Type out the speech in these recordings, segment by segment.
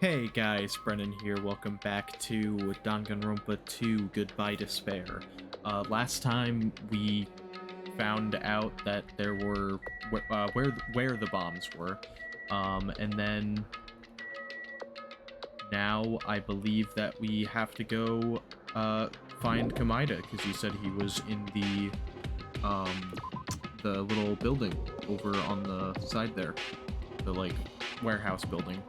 Hey guys, Brennan here. Welcome back to Danganronpa 2 Goodbye Despair. Last time we found out that there were where the bombs were, and then now I believe that we have to go find Kamida because you said he was in the little building over on the side there, the like warehouse building.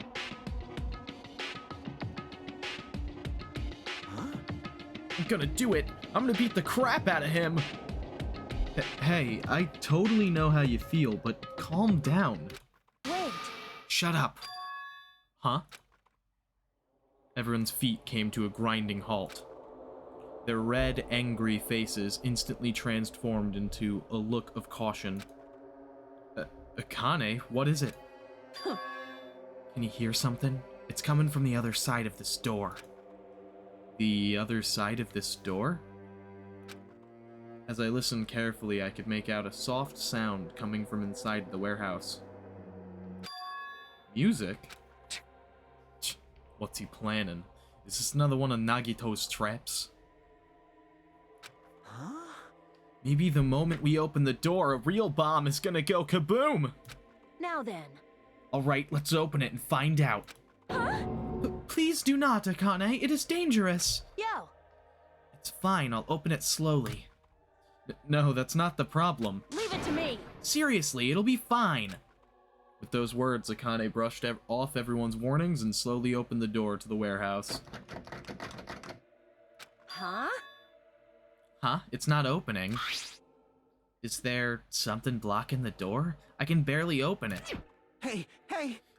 I'm gonna do it! I'm gonna beat the crap out of him! Hey, I totally know how you feel, but calm down. Wait! Shut up. Huh? Everyone's feet came to a grinding halt. Their red, angry faces instantly transformed into a look of caution. Akane, what is it? Huh. Can you hear something? It's coming from the other side of this door. The other side of this door? As I listened carefully, I could make out a soft sound coming from inside the warehouse. Music? What's he planning? Is this another one of Nagito's traps? Huh? Maybe the moment we open the door, a real bomb is gonna go kaboom! Now then. Alright, let's open it and find out. Huh? Please do not, Akane. It is dangerous. Yo! It's fine. I'll open it slowly. No, that's not the problem. Leave it to me! Seriously, it'll be fine. With those words, Akane brushed off everyone's warnings and slowly opened the door to the warehouse. Huh? Huh? It's not opening. Is there something blocking the door? I can barely open it. Hey!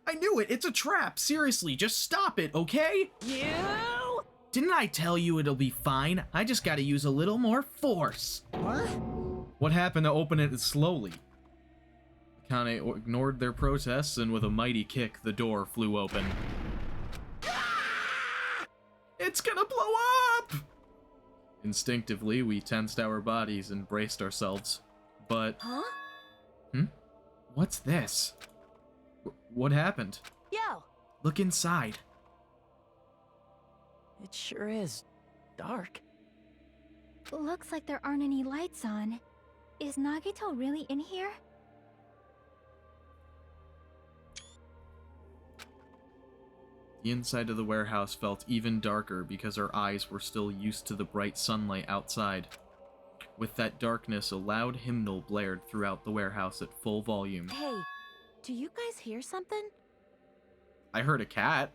I knew it! It's a trap! Seriously, just stop it, okay? You! Didn't I tell you it'll be fine? I just gotta use a little more force. What? What happened to open it slowly? Akane ignored their protests, and with a mighty kick, the door flew open. It's gonna blow up! Instinctively, we tensed our bodies and braced ourselves. But... Huh? What's this? What happened? Yo! Look inside. It sure is dark. Looks like there aren't any lights on. Is Nagito really in here? The inside of the warehouse felt even darker because our eyes were still used to the bright sunlight outside. With that darkness, a loud hymnal blared throughout the warehouse at full volume. Hey, do you guys hear something? I heard a cat.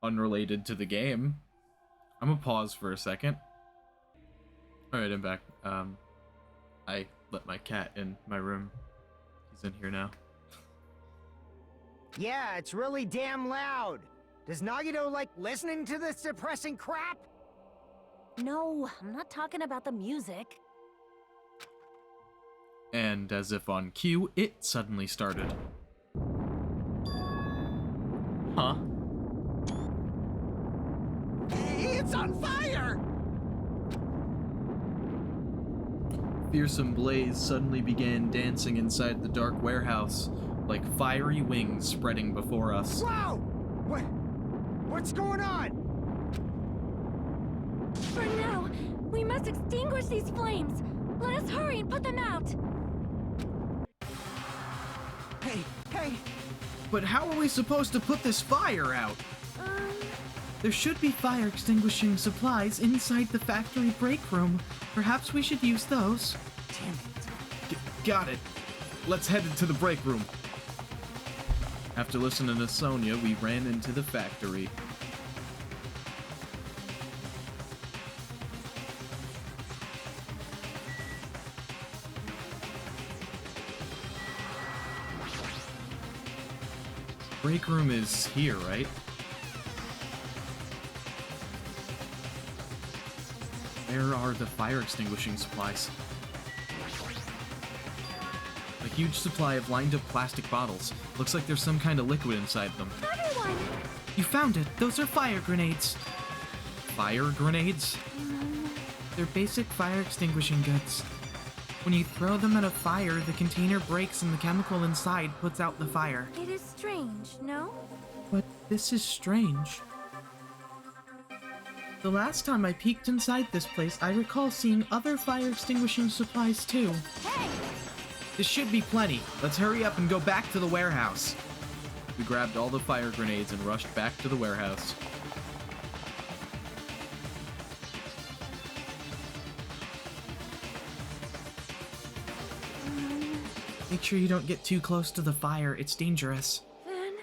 Unrelated to the game. I'm gonna pause for a second. Alright, I'm back. I let my cat in my room. He's in here now. Yeah, it's really damn loud. Does Nagito like listening to this depressing crap? No, I'm not talking about the music. And as if on cue, it suddenly started. Huh? It's on fire! Fearsome blaze suddenly began dancing inside the dark warehouse, like fiery wings spreading before us. Whoa! What's going on? For now, we must extinguish these flames. Let us hurry and put them out. Hey! But how are we supposed to put this fire out? There should be fire extinguishing supplies inside the factory break room. Perhaps we should use those. Damn it. Got it. Let's head into the break room. After listening to Sonia, we ran into the factory. Break room is here, right? Where are the fire extinguishing supplies? A huge supply of lined up plastic bottles. Looks like there's some kind of liquid inside them. Everyone! You found it! Those are fire grenades! Fire grenades? They're basic fire extinguishing goods. When you throw them at a fire, the container breaks and the chemical inside puts out the fire. It is strange, no? But this is strange. The last time I peeked inside this place, I recall seeing other fire extinguishing supplies too. Hey! This should be plenty. Let's hurry up and go back to the warehouse. We grabbed all the fire grenades and rushed back to the warehouse. Make sure you don't get too close to the fire, it's dangerous. Then...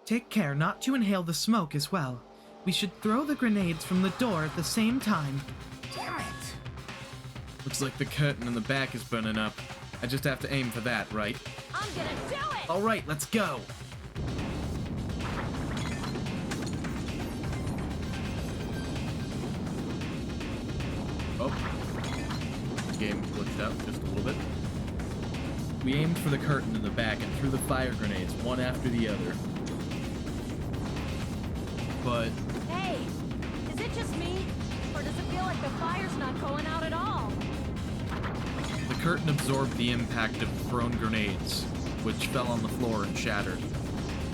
Take care not to inhale the smoke as well. We should throw the grenades from the door at the same time. Damn it! Looks like the curtain in the back is burning up. I just have to aim for that, right? I'm gonna do it! Alright, let's go! Oh. Game glitched out just a little bit. We aimed for the curtain in the back and threw the fire grenades, one after the other. But Hey! Is it just me? Or does it feel like the fire's not going out at all? the curtain absorbed the impact of thrown grenades, which fell on the floor and shattered.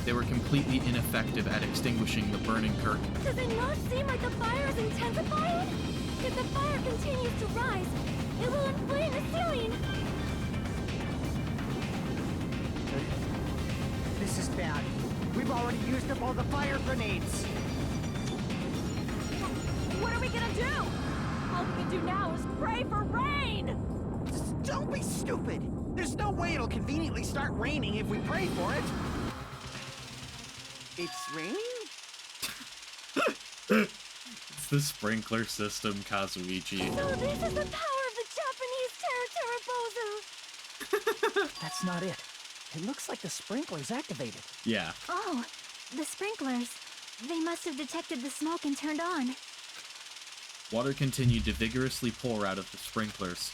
They were completely ineffective at extinguishing the burning curtain. Does it not seem like the fire is intensifying? If the fire continues to rise, it will inflame the ceiling. This is bad. We've already used up all the fire grenades. What are we gonna do? All we can do now is pray for rain! Just don't be stupid. There's no way it'll conveniently start raining if we pray for it. It's raining? It's the sprinkler system, Kazuichi. So this is the power of the Japanese Terra. That's not it. It looks like the sprinkler's activated. Yeah. Oh, the sprinklers. They must have detected the smoke and turned on. Water continued to vigorously pour out of the sprinklers.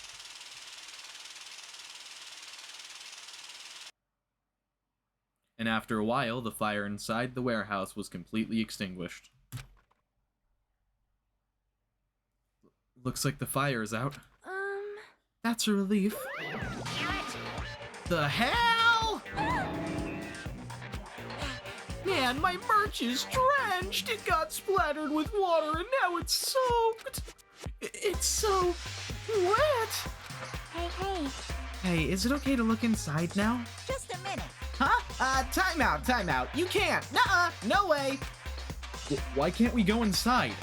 And after a while, the fire inside the warehouse was completely extinguished. Looks like the fire is out. That's a relief. The hell? Man, my merch is drenched. It got splattered with water and now it's soaked. It's so wet. Hey. Hey, is it okay to look inside now? Just a minute. Huh? Time out. You can't. Nuh-uh, no way. Why can't we go inside?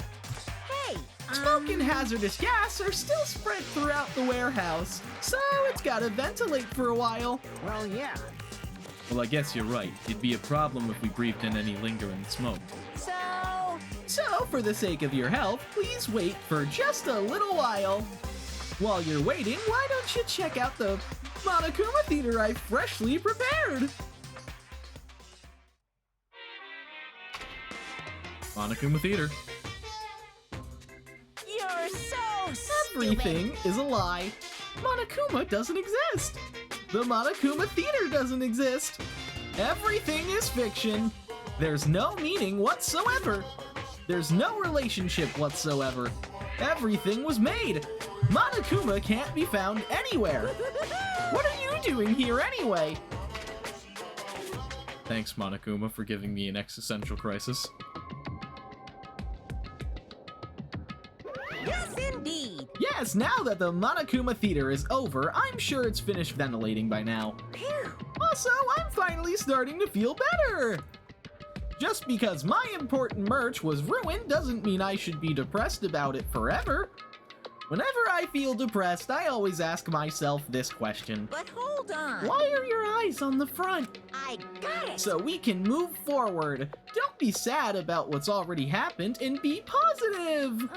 Hey! Smoke and hazardous gas are still spread throughout the warehouse, so it's gotta ventilate for a while. Well, yeah. Well, I guess you're right. It'd be a problem if we breathed in any lingering smoke. So, for the sake of your health, please wait for just a little while. While you're waiting, why don't you check out the Monokuma Theater I freshly prepared? Monokuma Theater. You're so Everything is a lie. Monokuma doesn't exist. The Monokuma Theater doesn't exist. Everything is fiction. There's no meaning whatsoever. There's no relationship whatsoever. Everything was made. Monokuma can't be found anywhere. What are you doing here anyway? Thanks, Monokuma, for giving me an existential crisis. Yes, indeed! Yes, now that the Monokuma Theater is over, I'm sure it's finished ventilating by now. Phew! Also, I'm finally starting to feel better. Just because my important merch was ruined doesn't mean I should be depressed about it forever. Whenever I feel depressed, I always ask myself this question. But hold on! Why are your eyes on the front? I got it! So we can move forward. Don't be sad about what's already happened and be positive.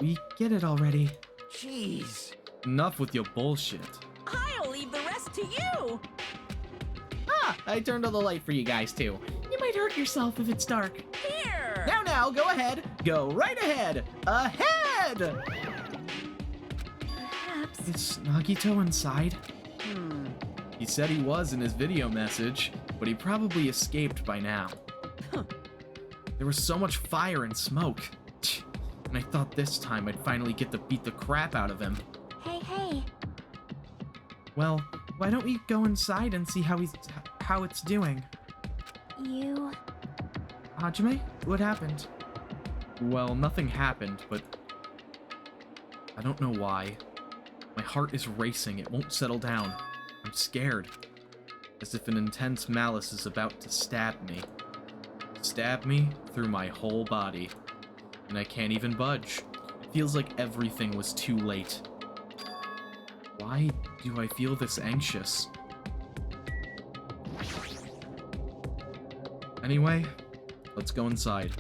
We get it already. Jeez. Enough with your bullshit. I'll leave the rest to you! I turned on the light for you guys too. You might hurt yourself if it's dark. Here! Now, go ahead. Go right ahead. Ahead! Perhaps. Is Nagito inside? He said he was in his video message, but he probably escaped by now. There was so much fire and smoke. And I thought this time I'd finally get to beat the crap out of him. Hey. Well, why don't we go inside and see how it's doing? You... Hajime, what happened? Well, nothing happened, but I don't know why. My heart is racing. It won't settle down. I'm scared. As if an intense malice is about to stab me. Stab me through my whole body. And I can't even budge. It feels like everything was too late. Why do I feel this anxious? Anyway, let's go inside.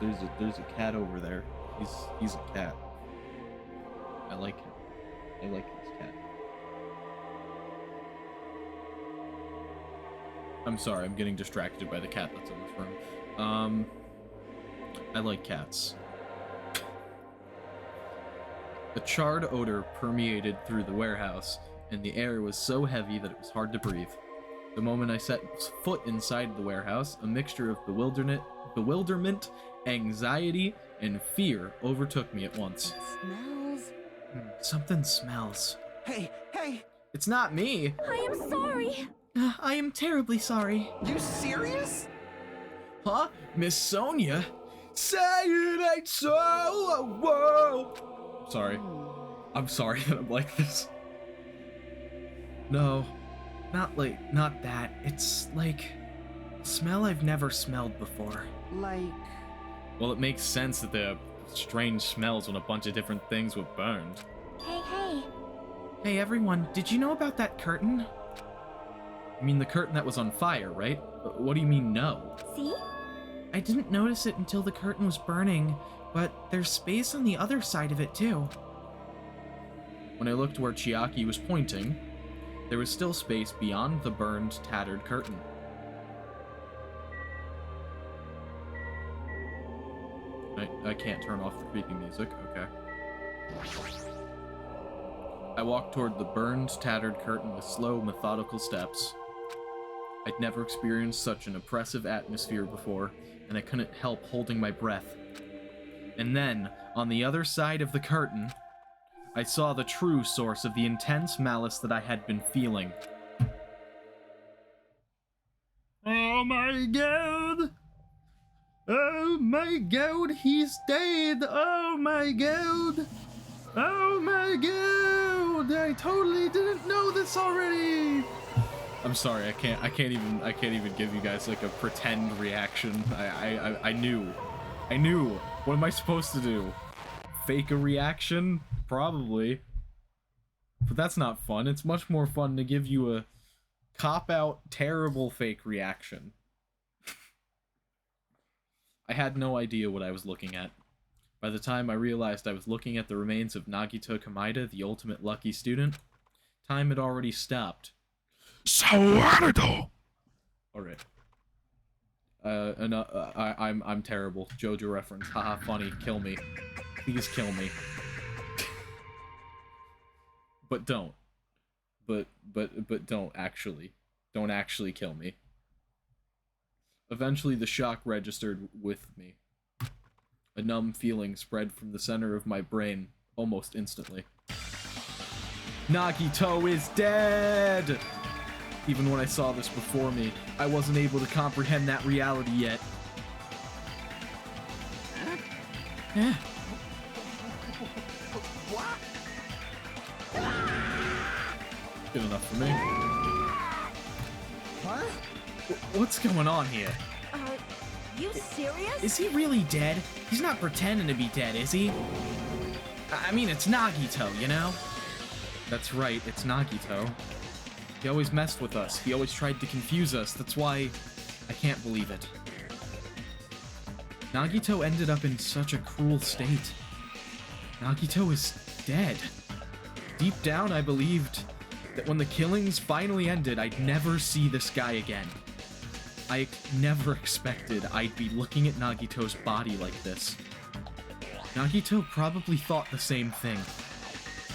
There's a cat over there. He's a cat. I like him. I like this cat. I'm sorry, I'm getting distracted by the cat that's in this room. I like cats. A charred odor permeated through the warehouse, and the air was so heavy that it was hard to breathe. The moment I set foot inside the warehouse, a mixture of bewilderment, anxiety, and fear overtook me at once. Smells. Something smells. Hey, hey! It's not me. I am sorry. I am terribly sorry. You serious? Huh? Miss Sonia? Say it ain't so! Whoa! Sorry. I'm sorry that I'm like this. No. Not that. It's like a smell I've never smelled before. Like... Well, it makes sense that there are strange smells when a bunch of different things were burned. Hey. Hey everyone, did you know about that curtain? You mean the curtain that was on fire, right? What do you mean, no? See? I didn't notice it until the curtain was burning, but there's space on the other side of it too. When I looked where Chiaki was pointing, there was still space beyond the burned, tattered curtain. I can't turn off the creepy music, okay. I walked toward the burned, tattered curtain with slow, methodical steps. I'd never experienced such an oppressive atmosphere before, and I couldn't help holding my breath. And then, on the other side of the curtain, I saw the true source of the intense malice that I had been feeling. Oh my god! Oh my god, he's dead! Oh my god! Oh my god! I totally didn't know this already! I'm sorry, I can't even give you guys like a pretend reaction. I knew. What am I supposed to do? Fake a reaction? Probably. But that's not fun. It's much more fun to give you a cop-out, terrible fake reaction. I had no idea what I was looking at. By the time I realized I was looking at the remains of Nagito Komaeda, the ultimate lucky student, time had already stopped. Alright. I'm terrible. JoJo reference. Haha, funny. Kill me. Please kill me. But don't. But don't actually. Don't actually kill me. Eventually the shock registered with me. A numb feeling spread from the center of my brain almost instantly. Nagito is dead! Even when I saw this before me, I wasn't able to comprehend that reality yet. Yeah. Good enough for me. What? What's going on here? You serious? Is he really dead? He's not pretending to be dead, is he? I mean, it's Nagito, you know? That's right, it's Nagito. He always messed with us. He always tried to confuse us. That's why I can't believe it. Nagito ended up in such a cruel state. Nagito is dead. Deep down, I believed that when the killings finally ended, I'd never see this guy again. I never expected I'd be looking at Nagito's body like this. Nagito probably thought the same thing.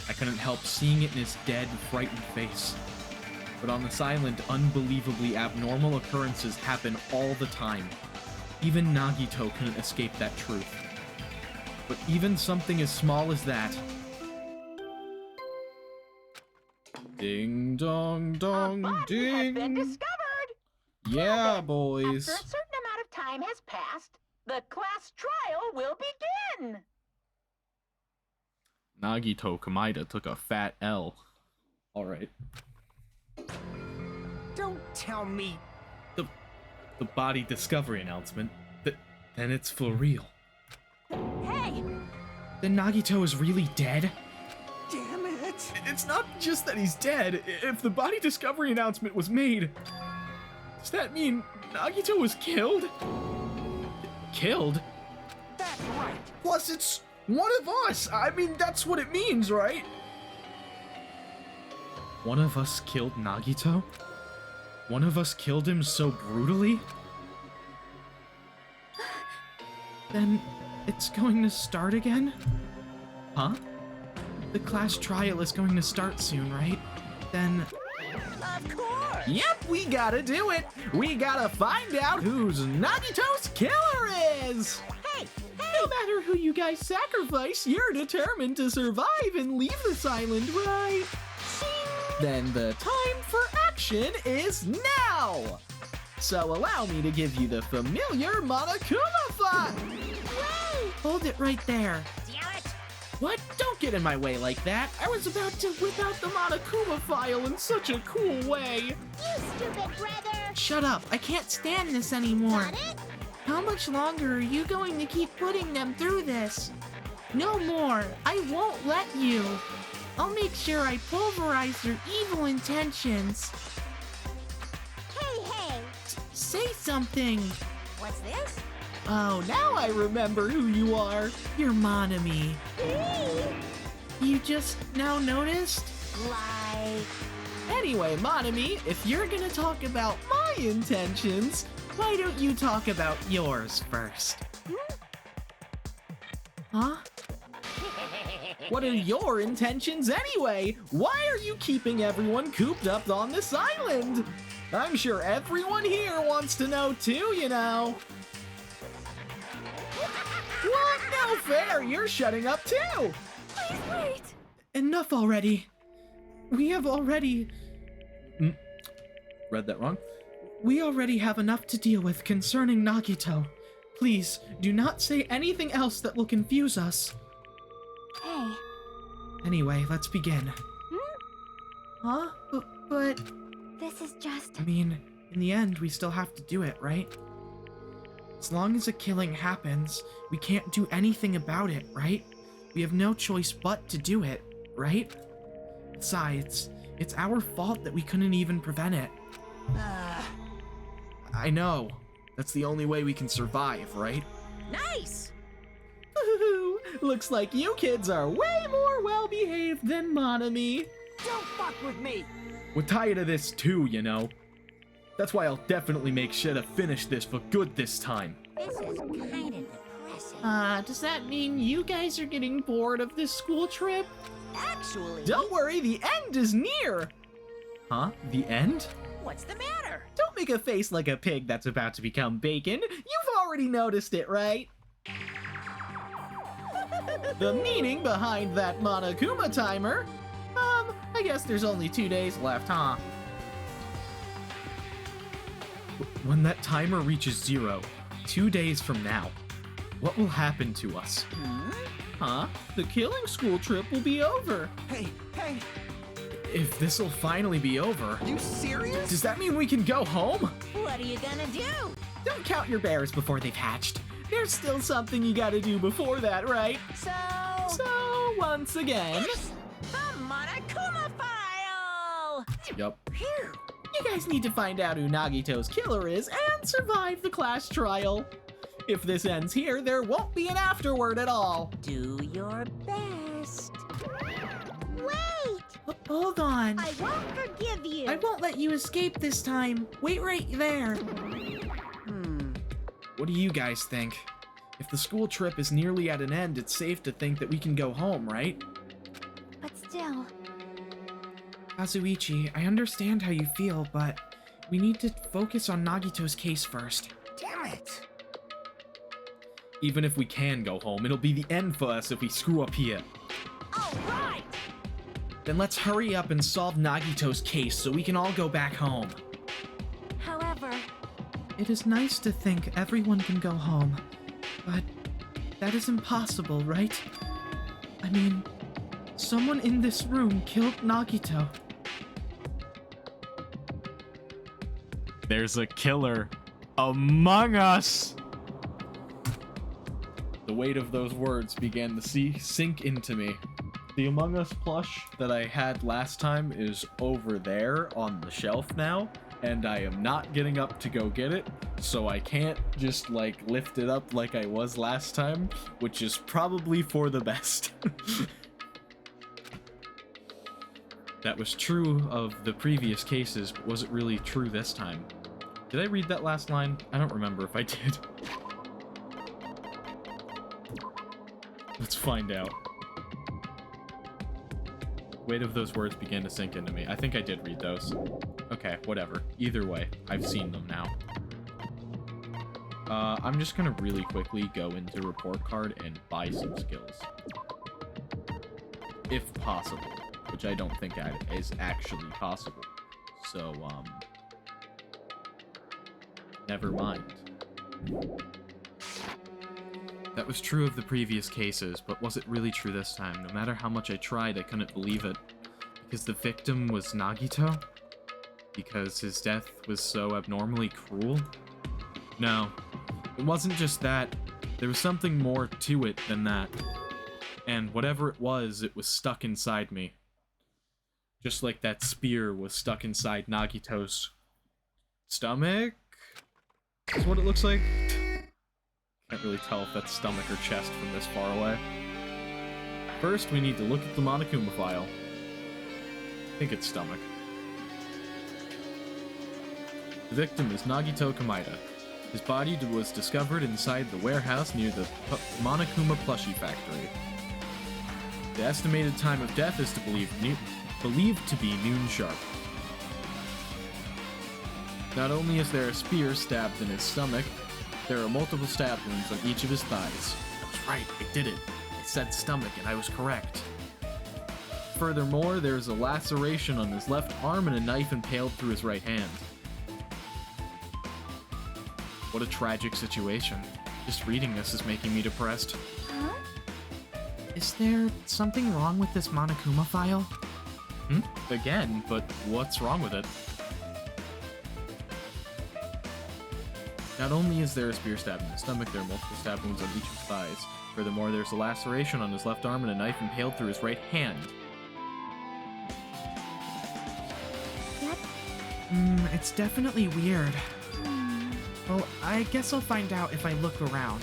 I couldn't help seeing it in his dead, frightened face. But on this island, unbelievably abnormal occurrences happen all the time. Even Nagito couldn't escape that truth. But even something as small as that... Ding dong dong A body has been ding. discovered. Yeah, After boys. a certain amount of time has passed, the class trial will begin. Nagito Kamaida took a fat L. All right. Don't tell me. The body discovery announcement. Then it's for real. Hey! Then Nagito is really dead? Damn it! It's not just that he's dead. If the body discovery announcement was made, does that mean Nagito was killed? Killed? That's right. Plus, it's one of us. I mean, that's what it means, right? One of us killed Nagito? One of us killed him so brutally? Then it's going to start again? Huh? The class trial is going to start soon, right? Then... Of course. Yep, we gotta do it. We gotta find out who's Nagito's killer is. Hey, No matter who you guys sacrifice, you're determined to survive and leave this island, right? Then the time for action is now! So allow me to give you the familiar Monokuma file! Hold it right there. damn it. What? Don't get in my way like that. I was about to whip out the Monokuma file in such a cool way. You stupid brother! Shut up. I can't stand this anymore. Got it? How much longer are you going to keep putting them through this? No more. I won't let you. I'll make sure I pulverize their evil intentions. Hey! Say something. What's this? Oh, now I remember who you are. You're Monami. You just now noticed? Like... Anyway, Monami, if you're gonna talk about my intentions, why don't you talk about yours first? Huh? What are your intentions anyway? Why are you keeping everyone cooped up on this island? I'm sure everyone here wants to know too, you know. What? No fair! You're shutting up too! Please wait! Enough already. We have already... Read that wrong? We already have enough to deal with concerning Nagito. Please, do not say anything else that will confuse us. Hey. Anyway, let's begin. Huh? But... This is just... I mean, in the end, we still have to do it, right? As long as a killing happens, we can't do anything about it, right? We have no choice but to do it, right? Besides, it's our fault that we couldn't even prevent it. I know. That's the only way we can survive, right? Nice. Looks like you kids are way more well-behaved than Monami. Don't fuck with me. We're tired of this too, you know. That's why I'll definitely make sure to finish this for good this time. This is kind of depressing. Does that mean you guys are getting bored of this school trip? Actually, Don't worry, the end is near! Huh? The end? what's the matter? Don't make a face like a pig that's about to become bacon. You've already noticed it, right? The meaning behind that Monokuma timer? I guess there's only 2 days left, huh? When that timer reaches 0, 2 days from now, what will happen to us? Huh? The killing school trip will be over. Hey, If this'll finally be over, you serious? does that mean we can go home? What are you gonna do? Don't count your bears before they've hatched. There's still something you gotta do before that, right? So, once again, The Monokuma file! Yup. you guys need to find out who Nagito's killer is and survive the class trial. If this ends here, there won't be an afterword at all. Do your best. Wait! Hold on. I won't forgive you! I won't let you escape this time. Wait right there. What do you guys think? If the school trip is nearly at an end, it's safe to think that we can go home, right? But still... Kazuichi, I understand how you feel, but we need to focus on Nagito's case first. Damn it. Even if we can go home, it'll be the end for us if we screw up here. All right! Then let's hurry up and solve Nagito's case so we can all go back home. However, It is nice to think everyone can go home, but that is impossible, right? I mean, someone in this room killed Nagito. There's a killer among us! The weight of those words began to sink into me. The Among Us plush that I had last time is over there on the shelf now, and I am not getting up to go get it, so I can't just, like, lift it up like I was last time, which is probably for the best. That was true of the previous cases, but was it really true this time? Did I read that last line? I don't remember if I did. Let's find out. Weight of those words began to sink into me. I think I did read those. Okay, whatever. Either way, I've seen them now. I'm just gonna really quickly go into report card and buy some skills. If possible, which I don't think is actually possible. So, never mind. That was true of the previous cases, but was it really true this time? No matter how much I tried, I couldn't believe it. Because the victim was Nagito? Because his death was so abnormally cruel? No, it wasn't just that. There was something more to it than that. And whatever it was stuck inside me. Just like that spear was stuck inside Nagito's stomach? Is what it looks like. Can't really tell if that's stomach or chest from this far away. First, we need to look at the Monokuma file. I think it's stomach. The victim is Nagito Kamida. His body was discovered inside the warehouse near the Monokuma plushie factory. The estimated time of death is believed to be noon sharp. Not only is there a spear stabbed in his stomach, there are multiple stab wounds on each of his thighs. I was right, I did it. It said stomach and I was correct. Furthermore, there is a laceration on his left arm and a knife impaled through his right hand. What a tragic situation. Just reading this is making me depressed. huh? Is there something wrong with this Monokuma file? Again, but what's wrong with it? Not only is there a spear stab in his stomach, there are multiple stab wounds on each of his thighs. Furthermore, there's a laceration on his left arm and a knife impaled through his right hand. That... It's definitely weird. Well, I guess I'll find out if I look around.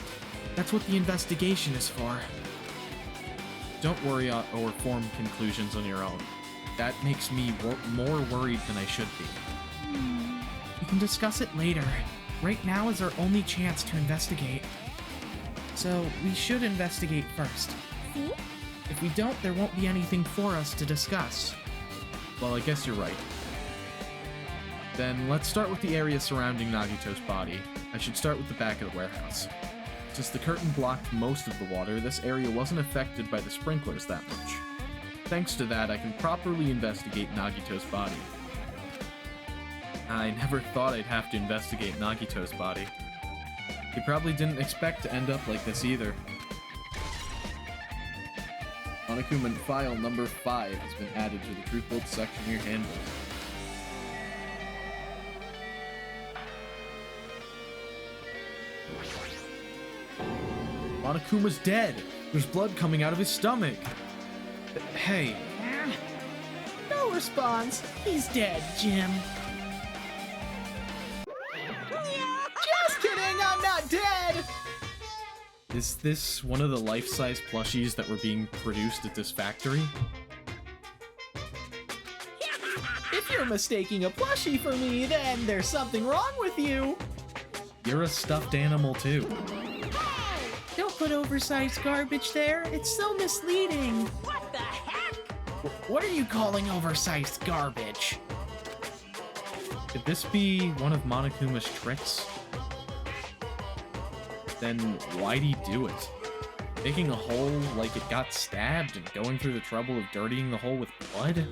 That's what the investigation is for. Don't worry or form conclusions on your own. That makes me more worried than I should be. We can discuss it later. Right now is our only chance to investigate. So, we should investigate first. See? If we don't, there won't be anything for us to discuss. Well, I guess you're right. Then let's start with the area surrounding Nagito's body. I should start with the back of the warehouse. Since the curtain blocked most of the water, this area wasn't affected by the sprinklers that much. Thanks to that, I can properly investigate Nagito's body. I never thought I'd have to investigate Nagito's body. He probably didn't expect to end up like this either. Monokuma file number 5 has been added to the Truth Bolt section of your handbook. Monokuma's dead! There's blood coming out of his stomach! Hey. No response. He's dead, Jim. Just kidding, I'm not dead! Is this one of the life-size plushies that were being produced at this factory? If you're mistaking a plushie for me, then there's something wrong with you. You're a stuffed animal too. Don't put oversized garbage there. It's so misleading. What the heck? What are you calling oversized garbage? Could this be one of Monokuma's tricks? Then why'd he do it? Digging a hole like it got stabbed and going through the trouble of dirtying the hole with blood?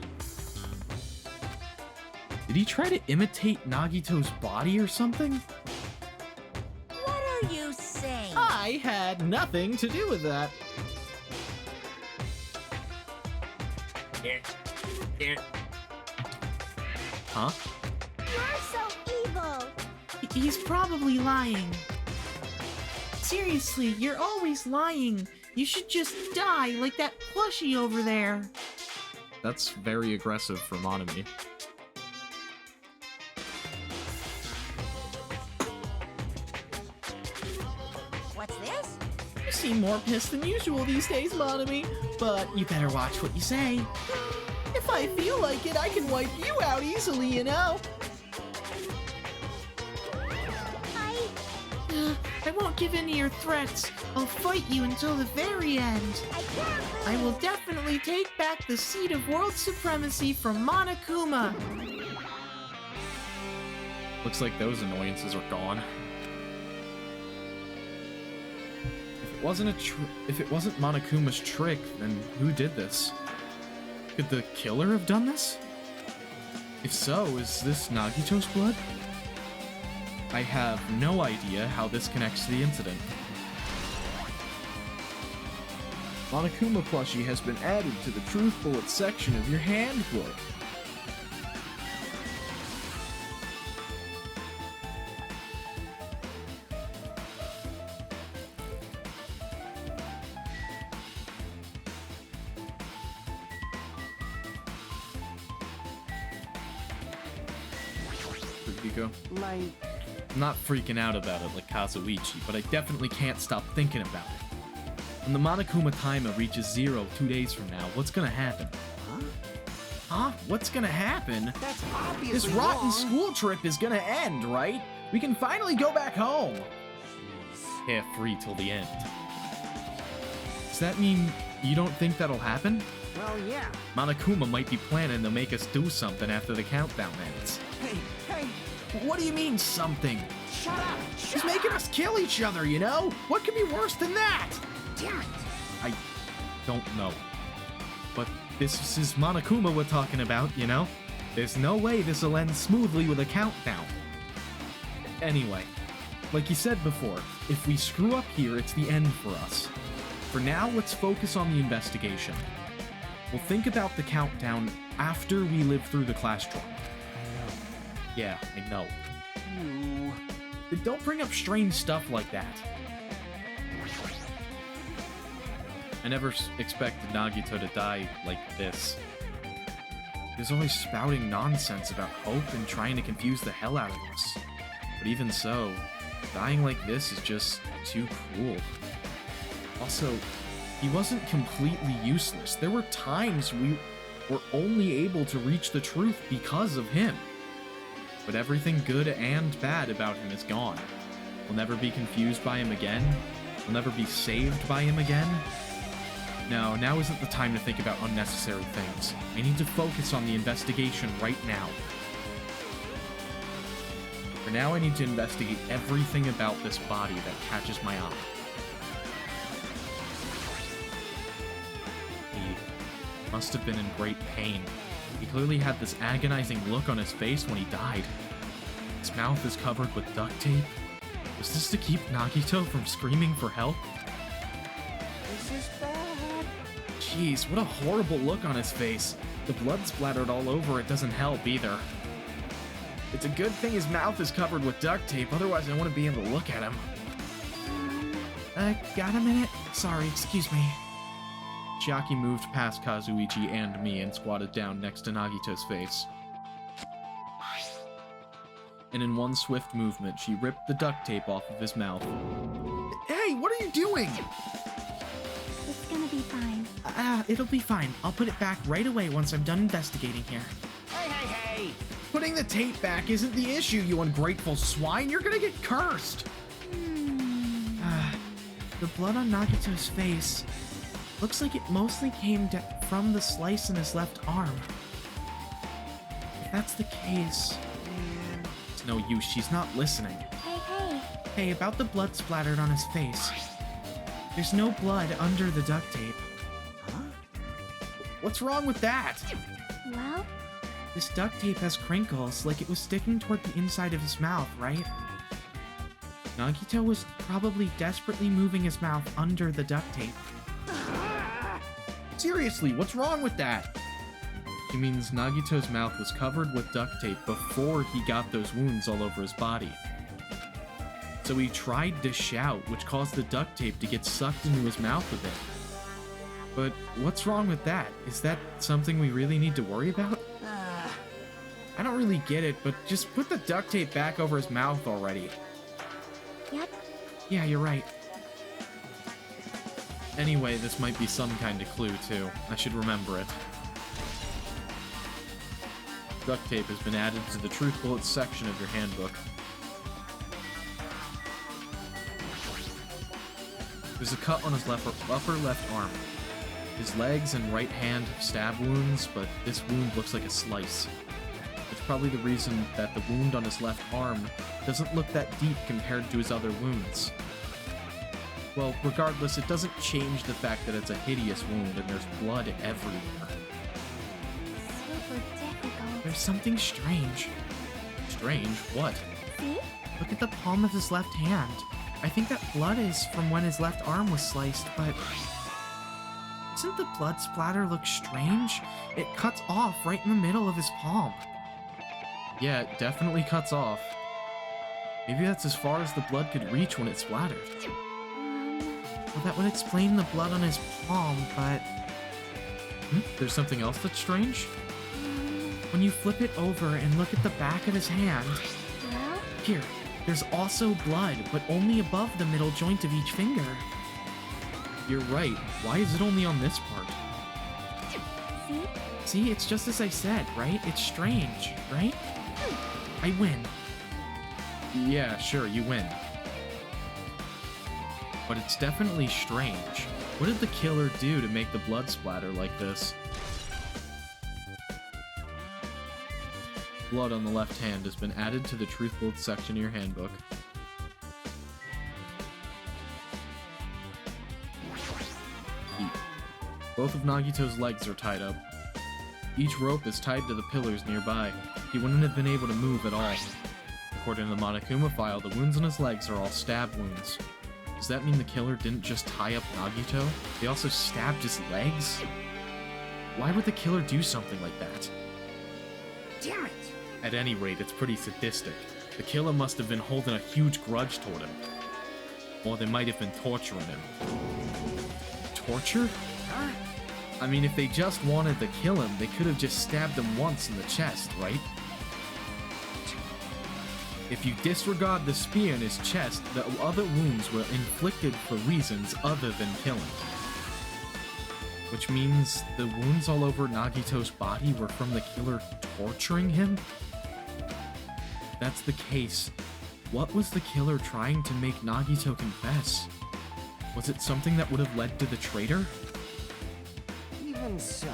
Did he try to imitate Nagito's body or something? What are you saying? I had nothing to do with that. Huh? You're so evil. He's probably lying. Seriously, you're always lying. You should just die like that plushie over there. That's very aggressive for Monami. What's this? You seem more pissed than usual these days, Monami. But you better watch what you say. If I feel like it, I can wipe you out easily, you know? I won't give in to your threats. I'll fight you until the very end. I will definitely take back the seat of world supremacy from Monokuma. Looks like those annoyances are gone. If it wasn't Monokuma's trick, then who did this? Could the killer have done this? If so, is this Nagito's blood? I have no idea how this connects to the incident. Monokuma plushie has been added to the Truth Bullet section of your handbook. Rico. I'm not freaking out about it like Kazuichi, but I definitely can't stop thinking about it. When the Monokuma timer reaches 0 2 days from now, what's gonna happen? Huh? What's gonna happen? That's obviously This rotten wrong. school trip is gonna end, right? We can finally go back home. Carefree till the end. Does that mean you don't think that'll happen? Well, yeah. Monokuma might be planning to make us do something after the countdown ends. Hey, What do you mean, something? shut up! He's making us kill each other, you know? What could be worse than that? Damn it! I don't know. But this is Monokuma we're talking about, you know? There's no way this'll end smoothly with a countdown. Anyway, like you said before, if we screw up here, it's the end for us. For now, let's focus on the investigation. We'll think about the countdown after we live through the class drop. Yeah, I know. Don't bring up strange stuff like that. I never expected Nagito to die like this. He was always spouting nonsense about hope and trying to confuse the hell out of us. But even so, dying like this is just too cruel. Also, he wasn't completely useless. There were times we were only able to reach the truth because of him. But everything good and bad about him is gone. We'll never be confused by him again. We'll never be saved by him again. No, now isn't the time to think about unnecessary things. I need to focus on the investigation right now. For now, I need to investigate everything about this body that catches my eye. He must have been in great pain. He clearly had this agonizing look on his face when he died. His mouth is covered with duct tape. Was this to keep Nagito from screaming for help? This is bad. Jeez, what a horrible look on his face. The blood splattered all over it doesn't help either. It's a good thing his mouth is covered with duct tape, otherwise I wouldn't be able to look at him. Got a minute? Sorry, excuse me. Chiaki moved past Kazuichi and me and squatted down next to Nagito's face. And in one swift movement, she ripped the duct tape off of his mouth. Hey, what are you doing? It's gonna be fine. It'll be fine. I'll put it back right away once I'm done investigating here. Hey! Putting the tape back isn't the issue, you ungrateful swine. You're gonna get cursed. The blood on Nagito's face looks like it mostly came from the slice in his left arm. If that's the case... It's no use, she's not listening. Hey! Hey, about the blood splattered on his face. There's no blood under the duct tape. Huh? What's wrong with that? Well, This duct tape has crinkles, like it was sticking toward the inside of his mouth, right? Nagito was probably desperately moving his mouth under the duct tape. Seriously, what's wrong with that? He means Nagito's mouth was covered with duct tape before he got those wounds all over his body. So he tried to shout, which caused the duct tape to get sucked into his mouth a bit. But what's wrong with that? Is that something we really need to worry about? I don't really get it, but just put the duct tape back over his mouth already. yep. Yeah, you're right. Anyway, this might be some kind of clue, too. I should remember it. Duct tape has been added to the truth bullets section of your handbook. There's a cut on his upper left arm. His legs and right hand have stab wounds, but this wound looks like a slice. It's probably the reason that the wound on his left arm doesn't look that deep compared to his other wounds. Well, regardless, it doesn't change the fact that it's a hideous wound and there's blood everywhere. Super difficult. There's something strange. Strange? What? See? Look at the palm of his left hand. I think that blood is from when his left arm was sliced, but... doesn't the blood splatter look strange? It cuts off right in the middle of his palm. Yeah, it definitely cuts off. Maybe that's as far as the blood could reach when it splattered. Well, that would explain the blood on his palm, but... There's something else that's strange? When you flip it over and look at the back of his hand... Well, Here, there's also blood, but only above the middle joint of each finger. You're right. Why is it only on this part? see? See, it's just as I said, right? It's strange, right? I win. Yeah, sure, you win. But it's definitely strange. What did the killer do to make the blood splatter like this? Blood on the left hand has been added to the truth bullets section of your handbook. Both of Nagito's legs are tied up. Each rope is tied to the pillars nearby. He wouldn't have been able to move at all. According to the Monokuma file, the wounds on his legs are all stab wounds. Does that mean the killer didn't just tie up Nagito? They also stabbed his legs? Why would the killer do something like that? Damn it! At any rate, it's pretty sadistic. The killer must have been holding a huge grudge toward him. Or they might have been torturing him. Torture? Huh? I mean, if they just wanted to kill him, they could have just stabbed him once in the chest, right? If you disregard the spear in his chest, the other wounds were inflicted for reasons other than killing. Which means the wounds all over Nagito's body were from the killer torturing him? If that's the case, what was the killer trying to make Nagito confess? Was it something that would have led to the traitor? Even so.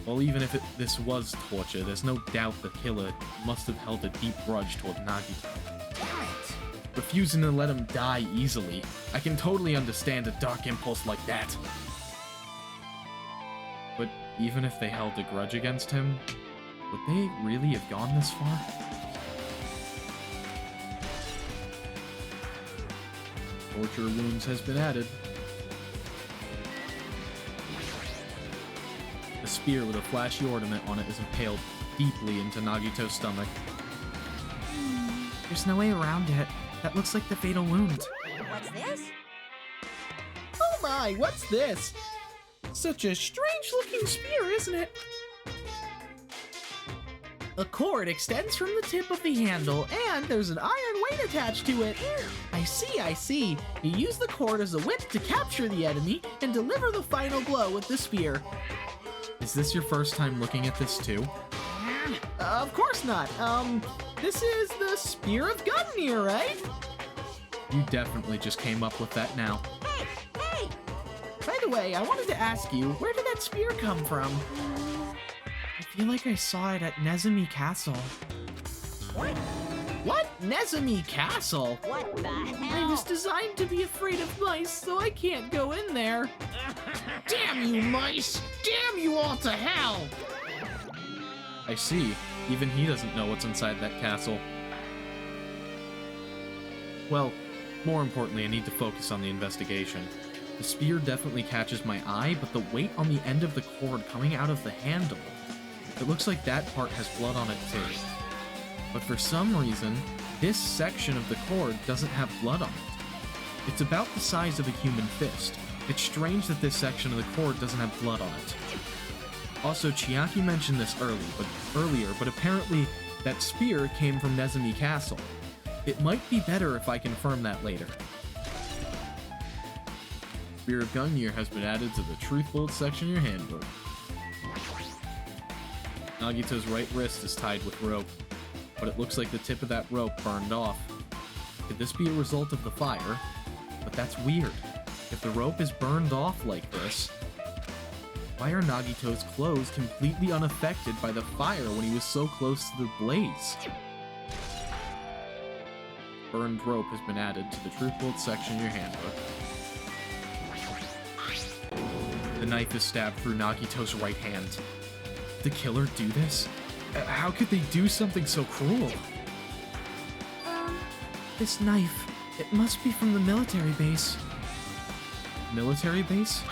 Well, even if this was torture, there's no doubt the killer must have held a deep grudge toward Nagito. Damn it! Refusing to let him die easily. I can totally understand a dark impulse like that. But even if they held a grudge against him, would they really have gone this far? Torture wounds has been added. A spear with a flashy ornament on it is impaled deeply into Nagito's stomach. There's no way around it. That looks like the fatal wound. What's this? Oh my, what's this? Such a strange-looking spear, isn't it? A cord extends from the tip of the handle, and there's an iron weight attached to it. I see. You use the cord as a whip to capture the enemy and deliver the final blow with the spear. Is this your first time looking at this too? Of course not. This is the Spear of Gungnir, right? You definitely just came up with that now. Hey! By the way, I wanted to ask you, where did that spear come from? I feel like I saw it at Nezumi Castle. What? What? Nezumi Castle? What the I hell? was designed to be afraid of mice, so I can't go in there. Damn you, mice! Damn you all to hell! I see. Even he doesn't know what's inside that castle. Well, more importantly, I need to focus on the investigation. The spear definitely catches my eye, but the weight on the end of the cord coming out of the handle, it looks like that part has blood on it too. But for some reason, this section of the cord doesn't have blood on it. It's about the size of a human fist. It's strange that this section of the cord doesn't have blood on it. Also, Chiaki mentioned this earlier, but apparently that spear came from Nezumi Castle. It might be better if I confirm that later. Spear of Gungnir has been added to the Truth Bolt section of your handbook. Nagito's right wrist is tied with rope, but it looks like the tip of that rope burned off. Could this be a result of the fire? But that's weird. If the rope is burned off like this, why are Nagito's clothes completely unaffected by the fire when he was so close to the blaze? Burned rope has been added to the Truth Bolt section of your handbook. The knife is stabbed through Nagito's right hand. Did the killer do this? How could they do something so cruel? This knife, it must be from the military base. Military base?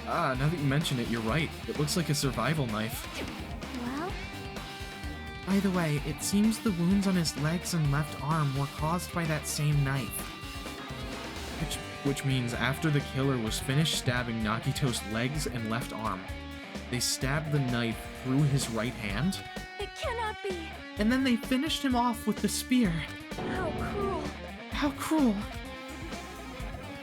Ah, now that you mention it, you're right. It looks like a survival knife. Well, By the way, it seems the wounds on his legs and left arm were caused by that same knife. Which means after the killer was finished stabbing Nagito's legs and left arm, they stabbed the knife through his right hand? it cannot be. And then they finished him off with the spear. How cruel. How cruel.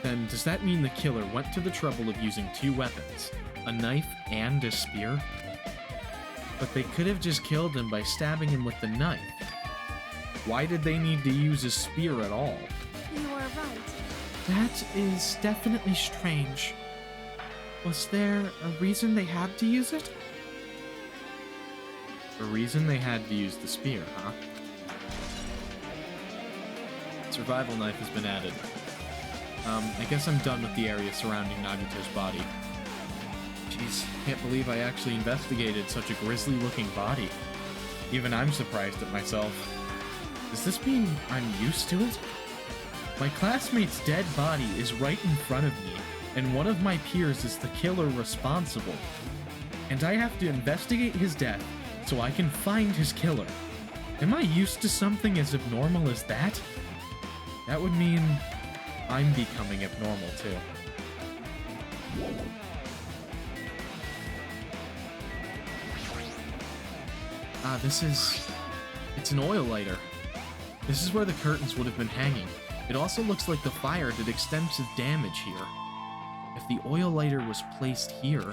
Then does that mean the killer went to the trouble of using two weapons, a knife and a spear? But they could have just killed him by stabbing him with the knife. Why did they need to use a spear at all? You are right. That is definitely strange. Was there a reason they had to use it? A reason they had to use the spear, huh? Survival knife has been added. I guess I'm done with the area surrounding Nagito's body. Jeez, can't believe I actually investigated such a grisly-looking body. Even I'm surprised at myself. Does this mean I'm used to it? My classmate's dead body is right in front of me, and one of my peers is the killer responsible. And I have to investigate his death so I can find his killer. Am I used to something as abnormal as that? That would mean I'm becoming abnormal too. It's an oil lighter. This is where the curtains would have been hanging. It also looks like the fire did extensive damage here. If the oil lighter was placed here...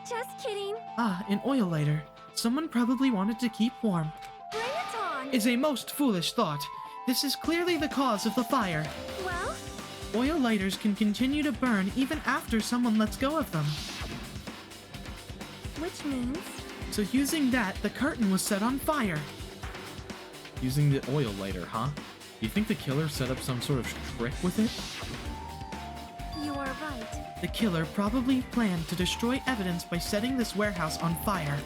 Just kidding. Ah, an oil lighter. Someone probably wanted to keep warm. Bring it on. Is a most foolish thought. This is clearly the cause of the fire. Well, Oil lighters can continue to burn even after someone lets go of them. which means So using that, the curtain was set on fire. Using the oil lighter, huh? Do you think the killer set up some sort of trick with it? you are right. The killer probably planned to destroy evidence by setting this warehouse on fire.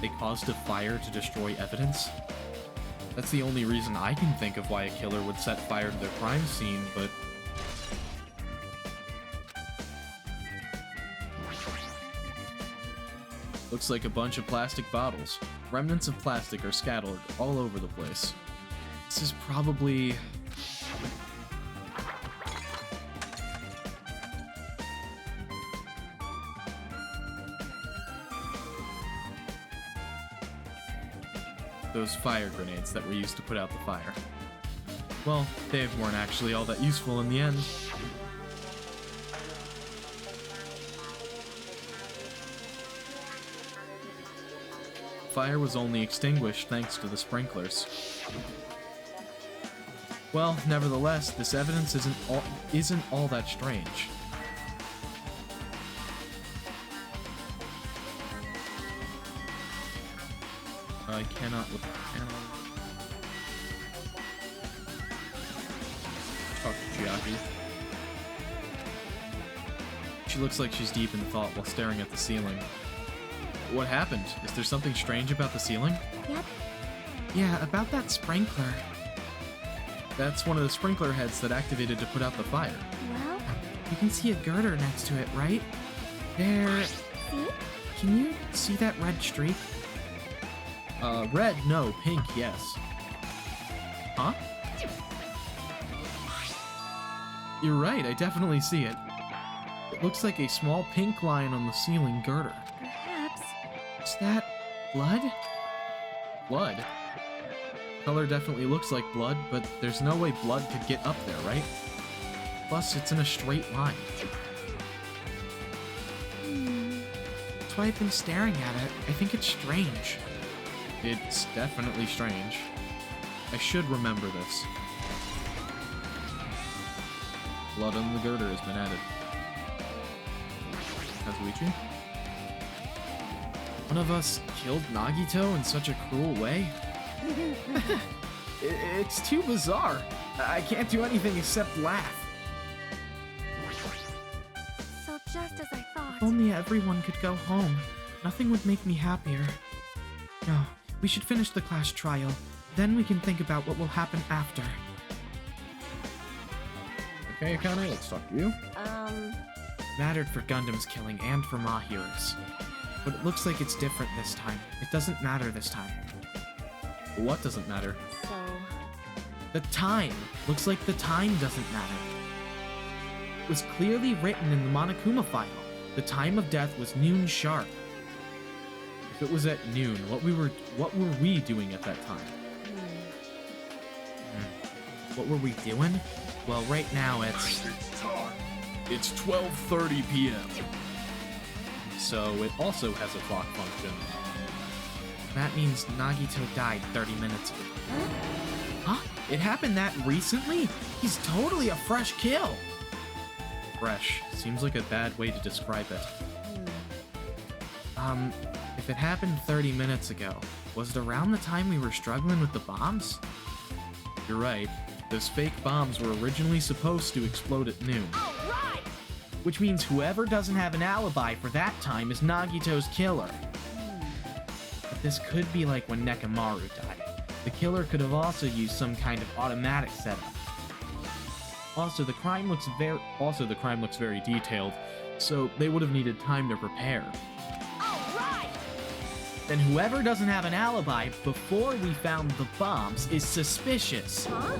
They caused a fire to destroy evidence? That's the only reason I can think of why a killer would set fire to their crime scene, but... Looks like a bunch of plastic bottles. Remnants of plastic are scattered all over the place. This is probably... those fire grenades that were used to put out the fire. Well, they weren't actually all that useful in the end. Fire was only extinguished thanks to the sprinklers. Well, nevertheless, this evidence isn't all that strange. I cannot look at the panel. Talk to Chiaki. She looks like she's deep in thought while staring at the ceiling. What happened? Is there something strange about the ceiling? Yep. Yeah, about that sprinkler. That's one of the sprinkler heads that activated to put out the fire. Well, You can see a girder next to it, right? There. see? Can you see that red streak? Red, no. Pink, yes. Huh? You're right, I definitely see it. It looks like a small pink line on the ceiling girder. Perhaps. Is that blood? Blood? Color definitely looks like blood, but there's no way blood could get up there, right? Plus, it's in a straight line. That's why I've been staring at it. I think it's strange. It's definitely strange. I should remember this. Blood on the girder has been added. Kazuichi? One of us killed Nagito in such a cruel way? It's too bizarre. I can't do anything except laugh. So just as I thought. If only everyone could go home. Nothing would make me happier. No, we should finish the class trial. Then we can think about what will happen after. Okay, Akane, let's talk to you. Mattered for Gundam's killing and for Mahira's. But it looks like it's different this time. It doesn't matter this time. What doesn't matter? So, The time. Looks like the time doesn't matter. It was clearly written in the Monokuma file. The time of death was noon sharp. If it was at noon, what were we doing at that time? What were we doing? Well, right now it's... It's 12:30 p.m. So it also has a clock function. That means Nagito died 30 minutes ago. Huh? It happened that recently? He's totally a fresh kill. Fresh seems like a bad way to describe it. If it happened 30 minutes ago, was it around the time we were struggling with the bombs? You're right. Those fake bombs were originally supposed to explode at noon. Which means whoever doesn't have an alibi for that time is Nagito's killer. But this could be like when Nekomaru died. The killer could have also used some kind of automatic setup. Also, the crime looks very detailed, so they would have needed time to prepare. Then whoever doesn't have an alibi before we found the bombs is suspicious. huh?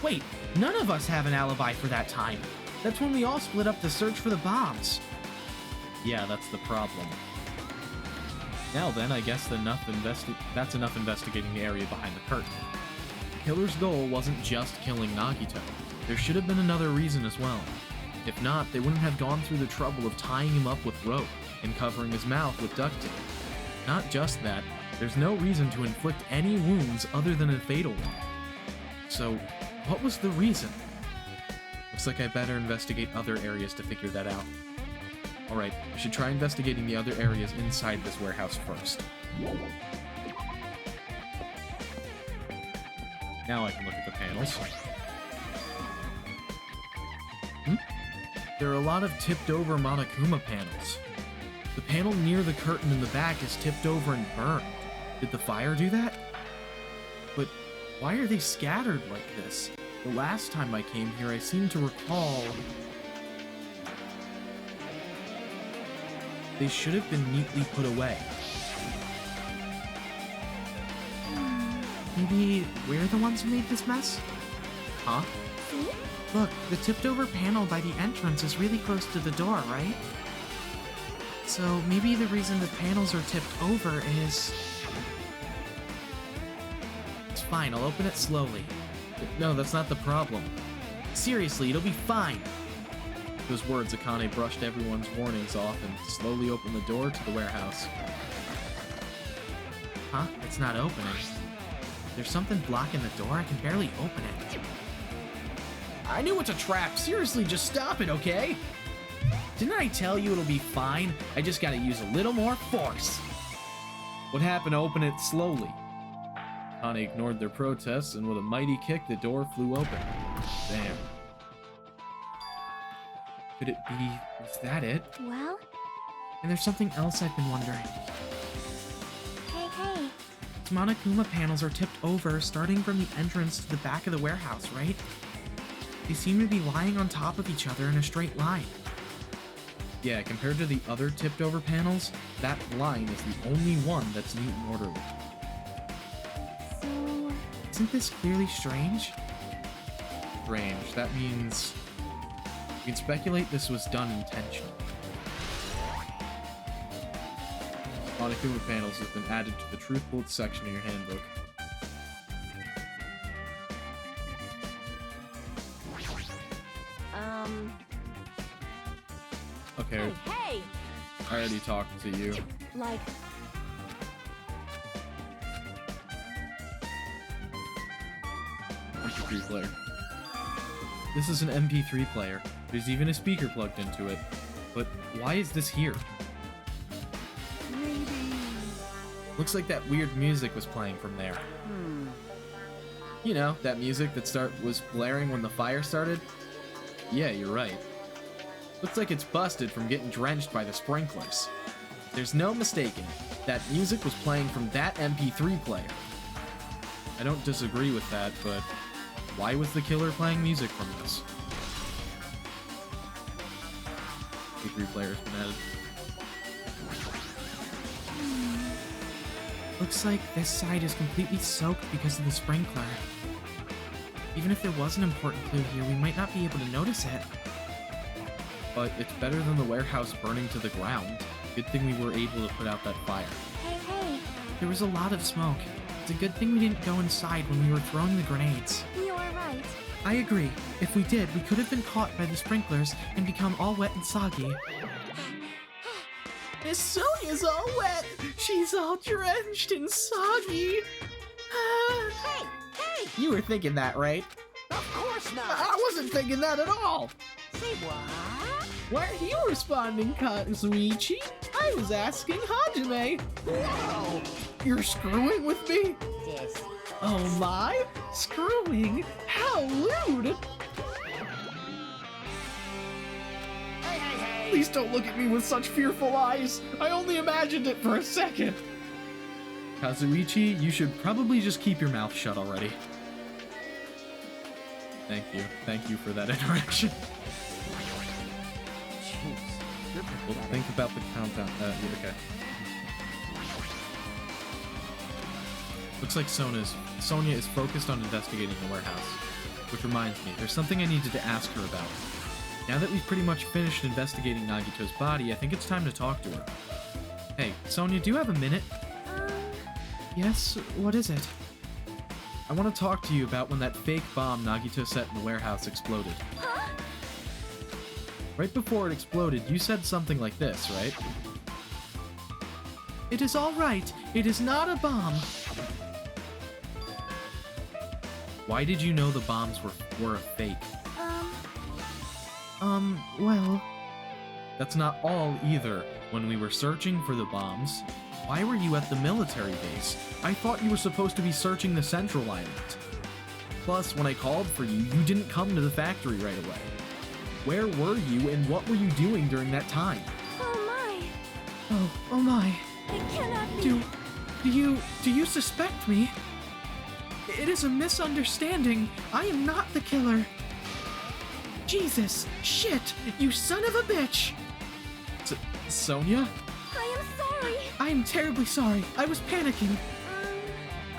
Wait, none of us have an alibi for that time. That's when we all split up to search for the bombs. Yeah, that's the problem. Now then, I guess that's enough investigating the area behind the curtain. The killer's goal wasn't just killing Nagito. There should have been another reason as well. If not, they wouldn't have gone through the trouble of tying him up with rope and covering his mouth with duct tape. Not just that, there's no reason to inflict any wounds other than a fatal one. So, what was the reason? Looks like I better investigate other areas to figure that out. Alright, I should try investigating the other areas inside this warehouse first. Now I can look at the panels. There are a lot of tipped-over Monokuma panels. The panel near the curtain in the back is tipped over and burned. Did the fire do that? But why are they scattered like this? The last time I came here, I seem to recall... They should have been neatly put away. Maybe we're the ones who made this mess? Huh? See? Look, the tipped over panel by the entrance is really close to the door, right? So maybe the reason the panels are tipped over is... It's fine, I'll open it slowly. No, that's not the problem. Seriously, it'll be fine. Those words, Akane brushed everyone's warnings off and slowly opened the door to the warehouse. Huh? It's not opening. There's something blocking the door, I can barely open it. I knew it's a trap, seriously, just stop it, okay? Didn't I tell you it'll be fine? I just gotta use a little more force. What happened to open it slowly? Hana ignored their protests, and with a mighty kick, the door flew open. Damn. Could it be... was that it? Well? And there's something else I've been wondering. Hey. The Monokuma panels are tipped over, starting from the entrance to the back of the warehouse, right? They seem to be lying on top of each other in a straight line. Yeah, compared to the other tipped over panels, that line is the only one that's neat and orderly. So... Isn't this clearly strange? Strange. That means... we can speculate this was done intentionally. Monokuma panels have been added to the Truth Bullets section of your handbook. Okay, Hey! I already talked to you. Like, MP3 player. This is an MP3 player. There's even a speaker plugged into it. But why is this here? Maybe... Looks like that weird music was playing from there. You know, that music that was blaring when the fire started? Yeah, you're right. Looks like it's busted from getting drenched by the sprinklers. There's no mistaking. That music was playing from that MP3 player. I don't disagree with that, but why was the killer playing music from this? MP3 player's been added. Looks like this side is completely soaked because of the sprinkler. Even if there was an important clue here, we might not be able to notice it. But it's better than the warehouse burning to the ground. Good thing we were able to put out that fire. Hey. There was a lot of smoke. It's a good thing we didn't go inside when we were throwing the grenades. You're right. I agree. If we did, we could have been caught by the sprinklers and become all wet and soggy. Miss Sonia's all wet. She's all drenched and soggy. Hey! You were thinking that, right? Of course not! I wasn't thinking that at all. Say what? Why are you responding, Kazuichi? I was asking Hajime. Whoa! You're screwing with me? This. Oh my? Screwing? How rude! Hey! Please don't look at me with such fearful eyes. I only imagined it for a second. Kazuichi, you should probably just keep your mouth shut already. Thank you. Thank you for that interaction. Jeez. Well, think about the countdown. Yeah, okay. Looks like Sonia is focused on investigating the warehouse. Which reminds me, there's something I needed to ask her about. Now that we've pretty much finished investigating Nagito's body, I think it's time to talk to her. Hey, Sonia, do you have a minute? Yes? What is it? I want to talk to you about when that fake bomb Nagito set in the warehouse exploded. Huh? Right before it exploded, you said something like this, right? It is all right. It is not a bomb. Why did you know the bombs were a fake? Well... That's not all either. When we were searching for the bombs, why were you at the military base? I thought you were supposed to be searching the central island. Plus, when I called for you, you didn't come to the factory right away. Where were you and what were you doing during that time? Oh my. Oh my. It cannot be. Do you suspect me? It is a misunderstanding. I am not the killer. Jesus! Shit! You son of a bitch! Sonia? I am sorry. I am terribly sorry. I was panicking.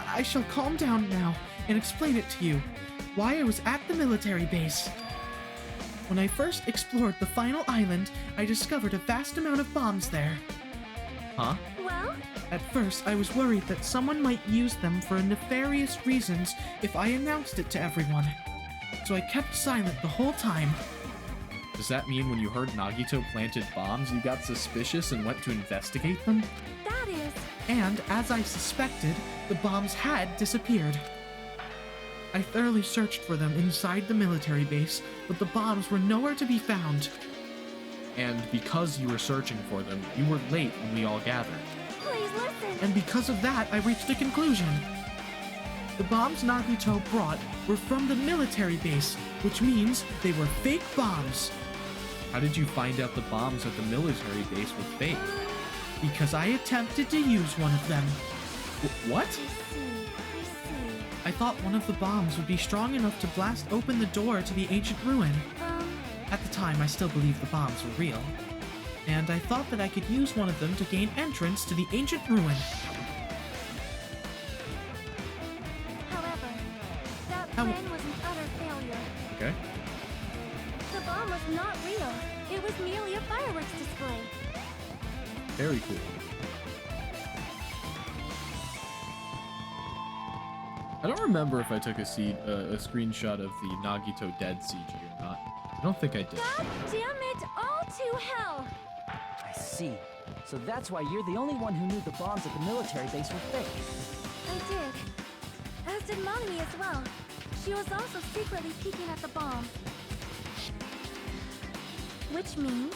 I shall calm down now and explain it to you. Why I was at the military base. When I first explored the final island, I discovered a vast amount of bombs there. Huh? Well? At first, I was worried that someone might use them for nefarious reasons if I announced it to everyone. So I kept silent the whole time. Does that mean when you heard Nagito planted bombs, you got suspicious and went to investigate them? That is... And, as I suspected, the bombs had disappeared. I thoroughly searched for them inside the military base, but the bombs were nowhere to be found. And because you were searching for them, you were late when we all gathered. Please listen. and because of that, I reached a conclusion. The bombs Nagito brought were from the military base, which means they were fake bombs. How did you find out the bombs at the military base were fake? Because I attempted to use one of them. What? I thought one of the bombs would be strong enough to blast open the door to the ancient ruin. At the time, I still believed the bombs were real. And I thought that I could use one of them to gain entrance to the ancient ruin. However, that plan was an utter failure. Okay. The bomb was not real. It was merely a fireworks display. Very cool. I don't remember if I took a screenshot of the Nagito dead CG or not. I don't think I did. God damn it, all to hell! I see. So that's why you're the only one who knew the bombs at the military base were fake. I did. As did Monami as well. She was also secretly peeking at the bomb. Which means...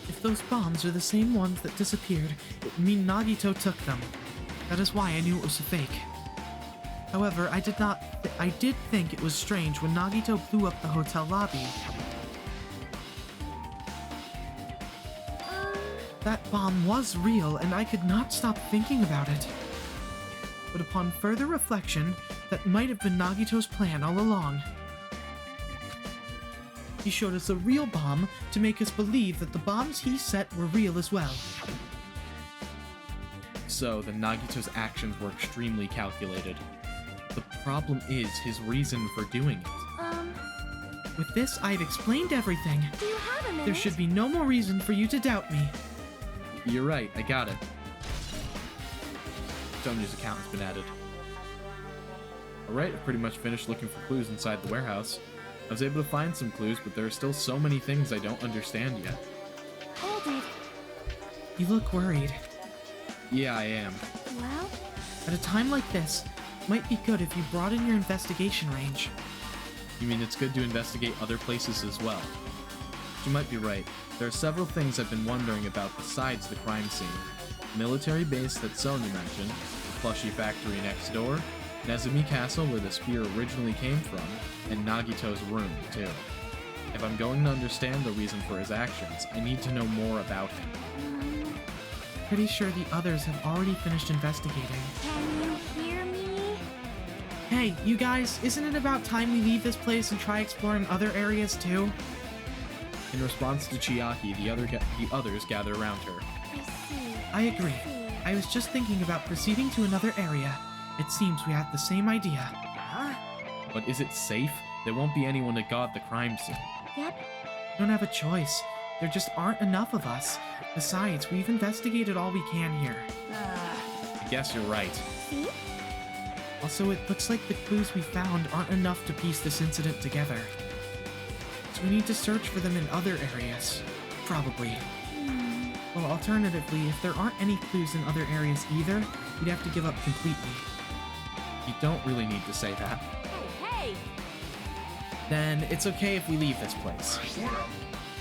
If those bombs are the same ones that disappeared, it would mean Nagito took them. That is why I knew it was a fake. However, I did think it was strange when Nagito blew up the hotel lobby. That bomb was real, and I could not stop thinking about it. But upon further reflection, that might have been Nagito's plan all along. He showed us a real bomb to make us believe that the bombs he set were real as well. So, the Nagito's actions were extremely calculated. The problem is his reason for doing it. With this, I've explained everything. Do you have a minute? There should be no more reason for you to doubt me. You're right, I got it. Sonya's account has been added. Alright, I've pretty much finished looking for clues inside the warehouse. I was able to find some clues, but there are still so many things I don't understand yet. Hold it. You look worried. Yeah, I am. Well? At a time like this, it might be good if you broaden your investigation range. You mean it's good to investigate other places as well? You might be right. There are several things I've been wondering about besides the crime scene. Military base that Sonya mentioned, the plushie factory next door, Nezumi Castle where the spear originally came from, and Nagito's room, too. If I'm going to understand the reason for his actions, I need to know more about him. Pretty sure the others have already finished investigating. Can you hear me? Hey, you guys, isn't it about time we leave this place and try exploring other areas too? In response to Chiaki, the others gather around her. I see. I agree. I was just thinking about proceeding to another area. It seems we have the same idea. Huh? But is it safe? There won't be anyone to guard the crime scene. Yep. We don't have a choice. There just aren't enough of us. Besides, we've investigated all we can here. I guess you're right. See? Also, it looks like the clues we found aren't enough to piece this incident together. So we need to search for them in other areas. Probably. Well, alternatively, if there aren't any clues in other areas either, we'd have to give up completely. You don't really need to say that. Hey! Then it's okay if we leave this place.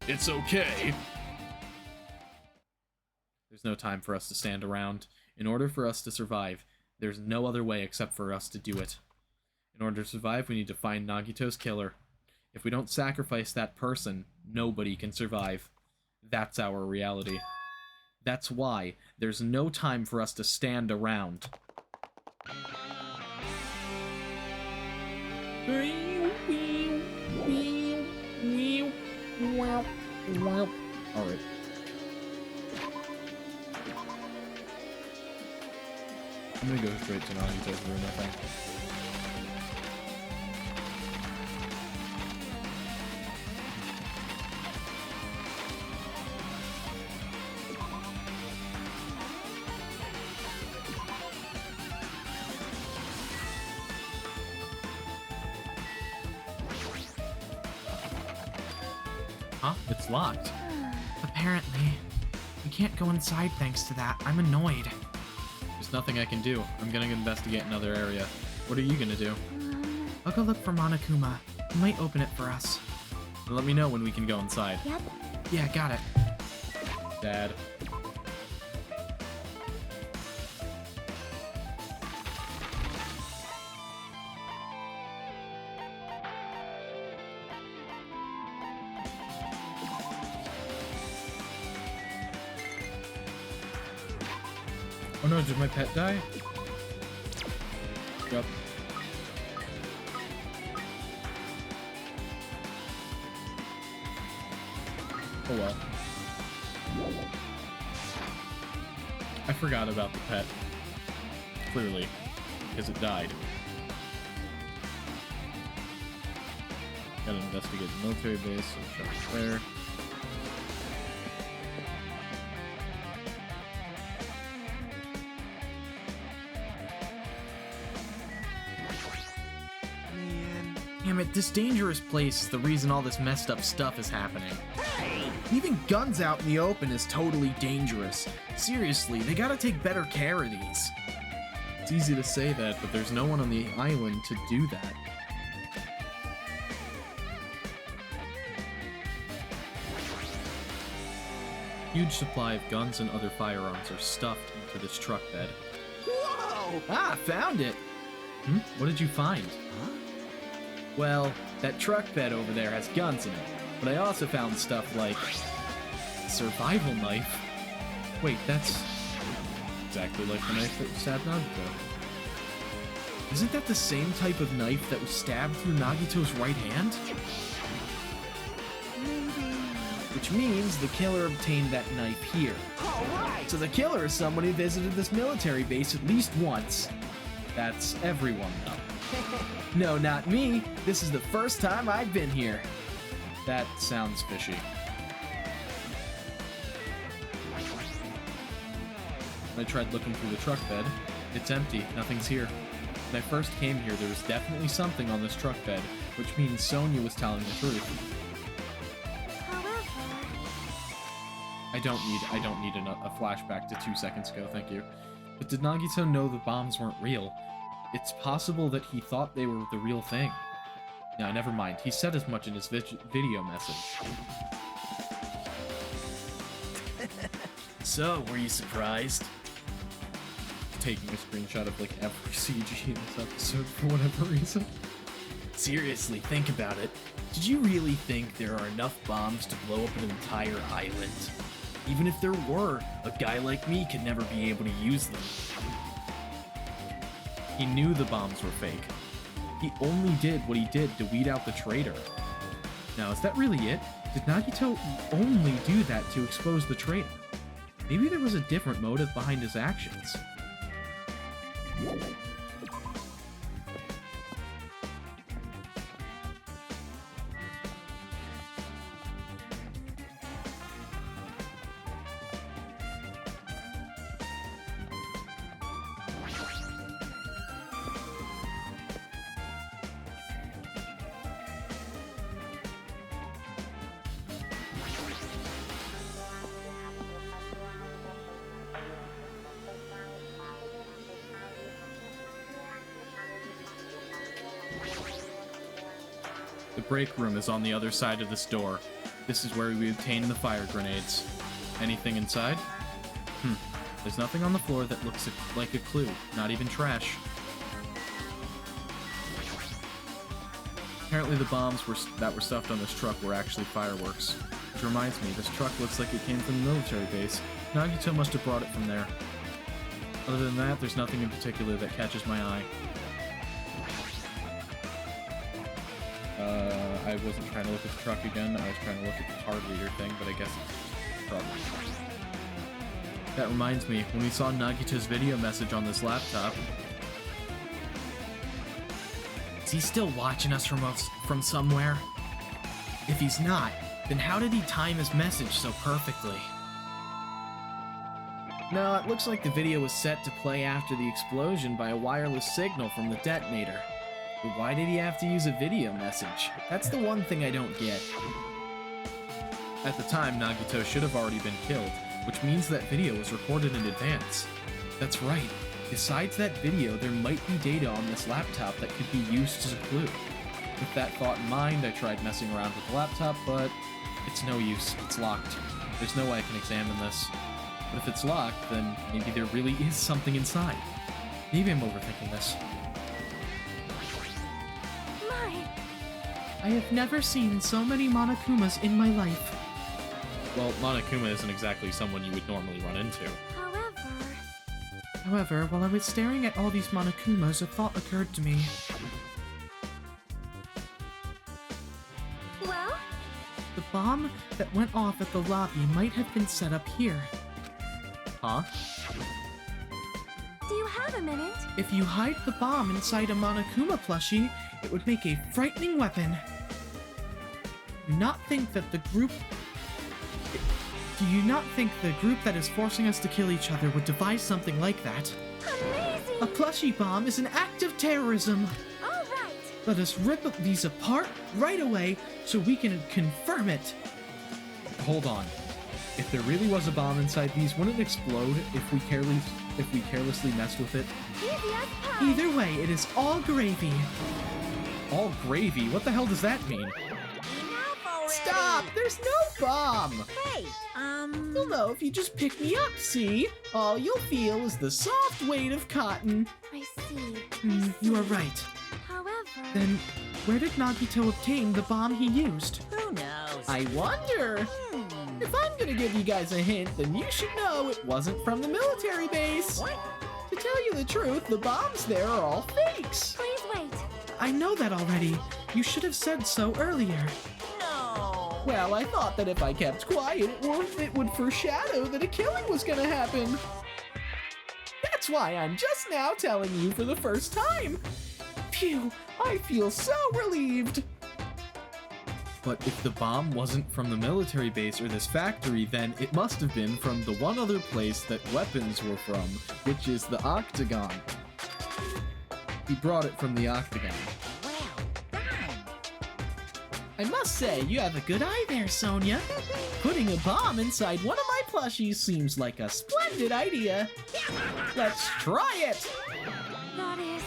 It's okay. There's no time for us to stand around. In order for us to survive, there's no other way except for us to do it. In order to survive, we need to find Nagito's killer. If we don't sacrifice that person, nobody can survive. That's our reality. That's why there's no time for us to stand around. Alright. I'm gonna go straight to Nagito's room, I think. Huh? It's locked. Apparently. We can't go inside thanks to that. I'm annoyed. There's nothing I can do. I'm gonna investigate another area. What are you gonna do? I'll go look for Monokuma. He might open it for us. And let me know when we can go inside. Yep. Yeah, got it. Dad. Oh no, did my pet die? Yep. Oh well. I forgot about the pet. Clearly. Because it died. Gotta investigate the military base, so check there. Man. Damn it, this dangerous place is the reason all this messed up stuff is happening. Hey! Leaving guns out in the open is totally dangerous. Seriously, they gotta take better care of these. It's easy to say that, but there's no one on the island to do that. Huge supply of guns and other firearms are stuffed into this truck bed. Whoa! Ah, found it! What did you find? Huh? Well, that truck bed over there has guns in it, but I also found stuff like a survival knife. Wait, that's exactly like the knife that stabbed Nagito. Isn't that the same type of knife that was stabbed through Nagito's right hand? Which means the killer obtained that knife here. Alright! So the killer is someone who visited this military base at least once. That's everyone, though. No, not me. This is the first time I've been here. That sounds fishy. I tried looking through the truck bed. It's empty. Nothing's here. When I first came here, there was definitely something on this truck bed, which means Sonia was telling the truth. However, I don't need a flashback to 2 seconds ago, thank you. But did Nagito know the bombs weren't real? It's possible that he thought they were the real thing. No, never mind. He said as much in his video message. So, were you surprised? Taking a screenshot of like every CG in this episode for whatever reason. Seriously, think about it. Did you really think there are enough bombs to blow up an entire island? Even if there were, a guy like me could never be able to use them. He knew the bombs were fake. He only did what he did to weed out the traitor. Now, is that really it? Did Nagito only do that to expose the traitor? Maybe there was a different motive behind his actions. The break room is on the other side of this door. This is where we obtain the fire grenades. Anything inside? There's nothing on the floor that looks like a clue. Not even trash. Apparently the bombs that were stuffed on this truck were actually fireworks. Which reminds me, this truck looks like it came from the military base. Nagito must have brought it from there. Other than that, there's nothing in particular that catches my eye. I wasn't trying to look at the truck again, I was trying to look at the card reader thing, but I guess it's probably... That reminds me, when we saw Nagito's video message on this laptop... Is he still watching us from somewhere? If he's not, then how did he time his message so perfectly? No, it looks like the video was set to play after the explosion by a wireless signal from the detonator. But why did he have to use a video message? That's the one thing I don't get. At the time, Nagito should have already been killed, which means that video was recorded in advance. That's right. Besides that video, there might be data on this laptop that could be used as a clue. With that thought in mind, I tried messing around with the laptop, but it's no use. It's locked. There's no way I can examine this. But if it's locked, then maybe there really is something inside. Maybe I'm overthinking this. I have never seen so many Monokumas in my life. Well, Monokuma isn't exactly someone you would normally run into. however, However, while I was staring at all these Monokumas, a thought occurred to me. Well? The bomb that went off at the lobby might have been set up here. Huh? Do you have a minute? If you hide the bomb inside a Monokuma plushie, it would make a frightening weapon. Do you not think that the group that is forcing us to kill each other would devise something like that? Amazing! A plushie bomb is an act of terrorism. All right. Let us rip these apart right away so we can confirm it. Hold on. If there really was a bomb inside these, wouldn't it explode if we carelessly messed with it? Easy as pie. Either way, it is all gravy. All gravy? What the hell does that mean? Enough already! Stop! There's no bomb! Hey, You'll know if you just pick me up, see? All you'll feel is the soft weight of cotton. I see. You are right. However... Then, where did Nagito obtain the bomb he used? who knows? I wonder. If I'm gonna give you guys a hint, then you should know it wasn't from the military base. What? To tell you the truth, the bombs there are all fakes. Please wait. I know that already. You should have said so earlier. No. Well, I thought that if I kept quiet, it would foreshadow that a killing was gonna happen. That's why I'm just now telling you for the first time. Phew, I feel so relieved. But if the bomb wasn't from the military base or this factory, then it must have been from the one other place that weapons were from, which is the Octagon. He brought it from the Octagon. I must say, you have a good eye there, Sonia. Putting a bomb inside one of my plushies seems like a splendid idea. Let's try it! That is...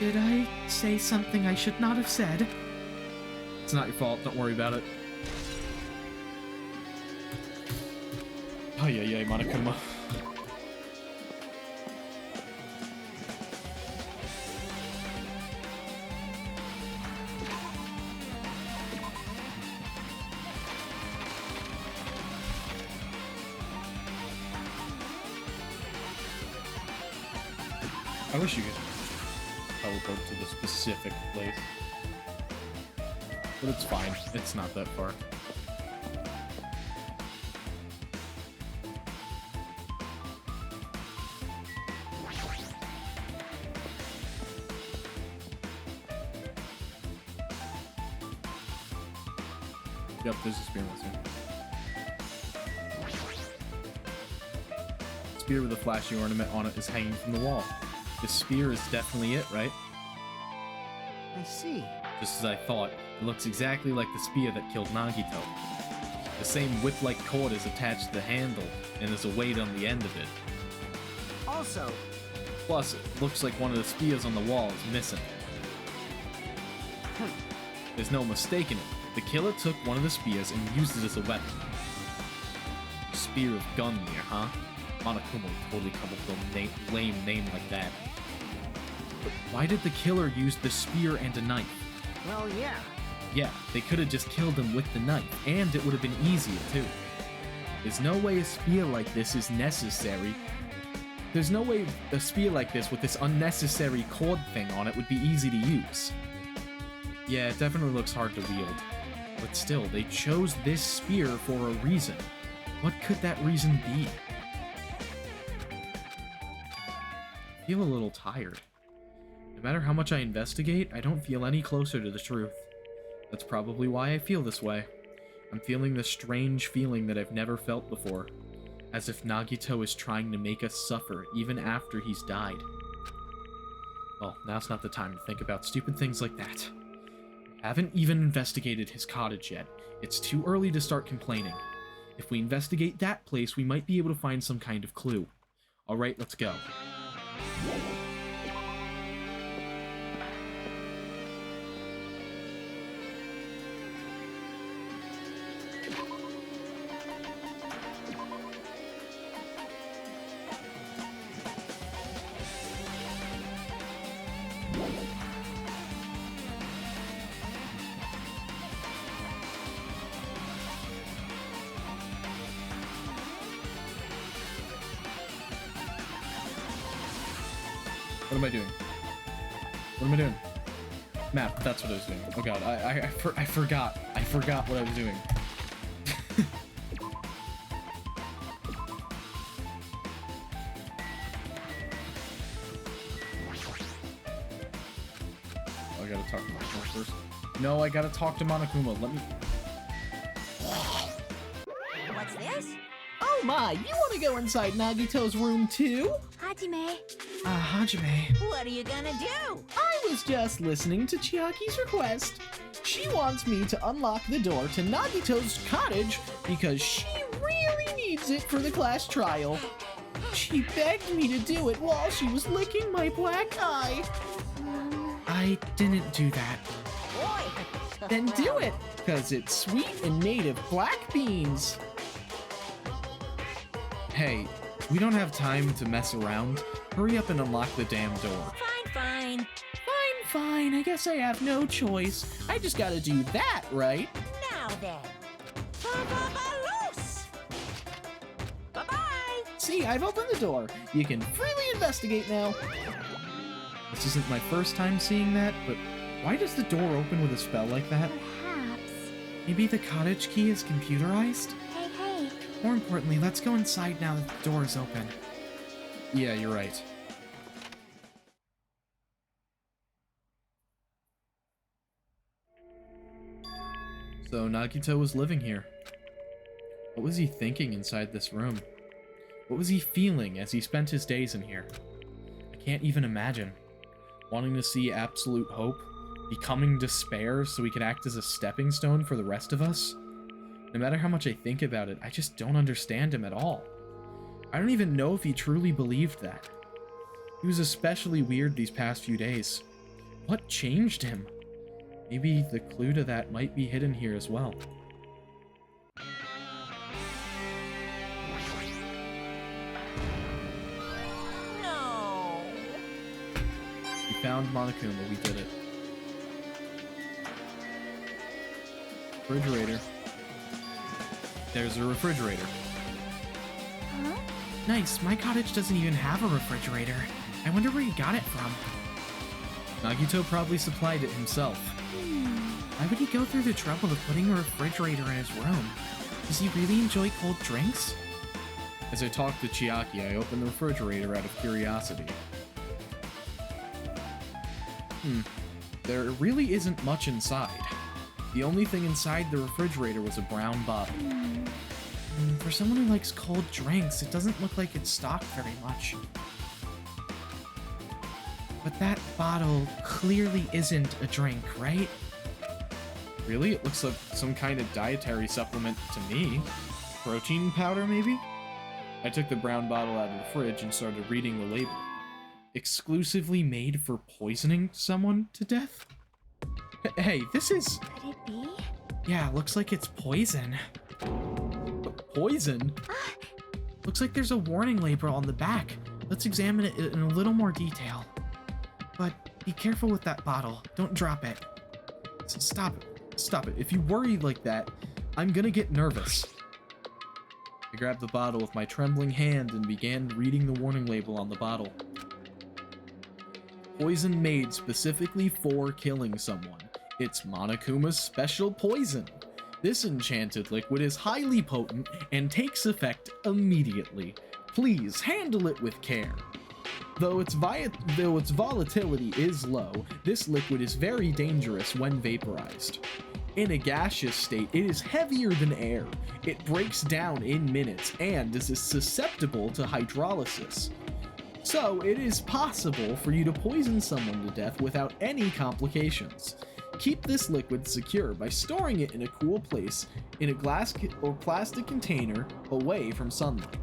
Did I say something I should not have said? It's not your fault, don't worry about it. Oh yeah, Monokuma. I wish you could teleport to the specific place. But it's fine. It's not that far. Yep, there's a spear missing. Spear with a flashy ornament on it is hanging from the wall. The spear is definitely it, right? I see. Just as I thought, it looks exactly like the spear that killed Nagito. The same whip-like cord is attached to the handle, and there's a weight on the end of it. Also, Plus, it looks like one of the spears on the wall is missing. There's no mistaking it. The killer took one of the spears and used it as a weapon. Spear of Gungnir, huh? Monokuma would totally come up with a lame name like that. But why did the killer use the spear and a knife? well, yeah. Yeah, they could have just killed him with the knife, and it would have been easier too. There's no way a spear like this is necessary. There's no way a spear like this with this unnecessary cord thing on it would be easy to use. Yeah, it definitely looks hard to wield. But still, they chose this spear for a reason. What could that reason be? I feel a little tired. No matter how much I investigate, I don't feel any closer to the truth. That's probably why I feel this way. I'm feeling this strange feeling that I've never felt before. As if Nagito is trying to make us suffer even after he's died. Well, now's not the time to think about stupid things like that. I haven't even investigated his cottage yet. It's too early to start complaining. If we investigate that place, we might be able to find some kind of clue. Alright, let's go. What am I doing? What am I doing? Map, that's what I was doing. Oh god, I forgot. I forgot what I was doing. Oh, I gotta talk to Monokuma first. No, I gotta talk to Monokuma. Let me... What's this? Oh my, you want to go inside Nagito's room too? Hajime. Hajime. What are you gonna do? I was just listening to Chiaki's request. She wants me to unlock the door to Nagito's cottage because she really needs it for the class trial. She begged me to do it while she was licking my black eye. I didn't do that. Boy. Then do it, because it's sweet and made of black beans. Hey, we don't have time to mess around. Hurry up and unlock the damn door. Fine. Fine, I guess I have no choice. I just gotta do that, right? Now then. Loose. Bye-bye. See, I've opened the door. You can freely investigate now. This isn't my first time seeing that, but why does the door open with a spell like that? Perhaps. Maybe the cottage key is computerized? Hey. More importantly, let's go inside now that the door is open. Yeah, you're right. So Nagito was living here. What was he thinking inside this room? What was he feeling as he spent his days in here? I can't even imagine. Wanting to see absolute hope? Becoming despair so he could act as a stepping stone for the rest of us? No matter how much I think about it, I just don't understand him at all. I don't even know if he truly believed that. He was especially weird these past few days. What changed him? Maybe the clue to that might be hidden here as well. No. We found Monokuma, we did it. Refrigerator. There's a refrigerator. Huh? Nice, my cottage doesn't even have a refrigerator. I wonder where he got it from. Nagito probably supplied it himself. Why would he go through the trouble of putting a refrigerator in his room? Does he really enjoy cold drinks? As I talked to Chiaki, I opened the refrigerator out of curiosity. There really isn't much inside. The only thing inside the refrigerator was a brown bottle. For someone who likes cold drinks, it doesn't look like it's stocked very much. But that bottle clearly isn't a drink, right? Really? It looks like some kind of dietary supplement to me. Protein powder, maybe? I took the brown bottle out of the fridge and started reading the label. Exclusively made for poisoning someone to death? Hey, this is... Could it be? Yeah, looks like it's poison. Poison? Looks like there's a warning label on the back. Let's examine it in a little more detail. But be careful with that bottle. Don't drop it. Stop it. Stop it. If you worry like that, I'm gonna get nervous. I grabbed the bottle with my trembling hand and began reading the warning label on the bottle. Poison made specifically for killing someone. It's Monokuma's special poison. This enchanted liquid is highly potent and takes effect immediately. Please handle it with care. Though its volatility is low, this liquid is very dangerous when vaporized. In a gaseous state, it is heavier than air. It breaks down in minutes and is susceptible to hydrolysis. So it is possible for you to poison someone to death without any complications. Keep this liquid secure by storing it in a cool place in a glass or plastic container away from sunlight.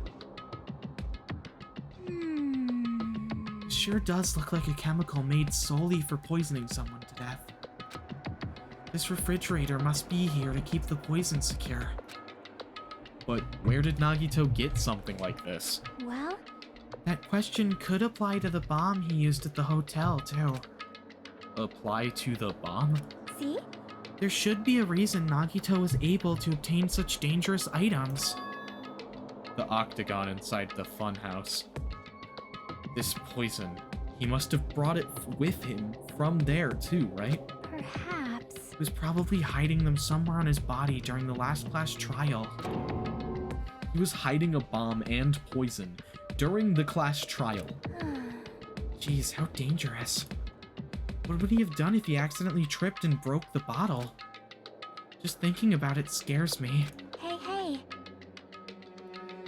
Sure does look like a chemical made solely for poisoning someone to death. This refrigerator must be here to keep the poison secure. But where did Nagito get something like this? Well, That question could apply to the bomb he used at the hotel, too. Apply to the bomb? see? There should be a reason Nagito was able to obtain such dangerous items. The octagon inside the funhouse. This poison He must have brought it with him from there too, right? Perhaps. He was probably hiding them somewhere on his body during the last class trial. He was hiding a bomb and poison during the class trial. Jeez, how dangerous. What would he have done if he accidentally tripped and broke the bottle? Just thinking about it scares me. Hey.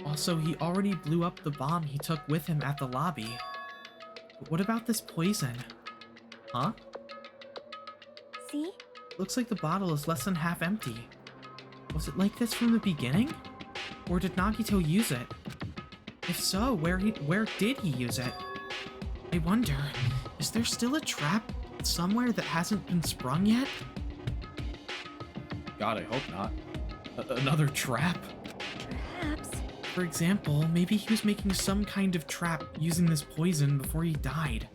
Also, he already blew up the bomb he took with him at the lobby. But what about this poison? Huh? See? Looks like the bottle is less than half empty. Was it like this from the beginning? Or did Nagito use it? If so, where did he use it? I wonder, is there still a trap somewhere that hasn't been sprung yet? God, I hope not. Another trap? Perhaps. For example, maybe he was making some kind of trap using this poison before he died.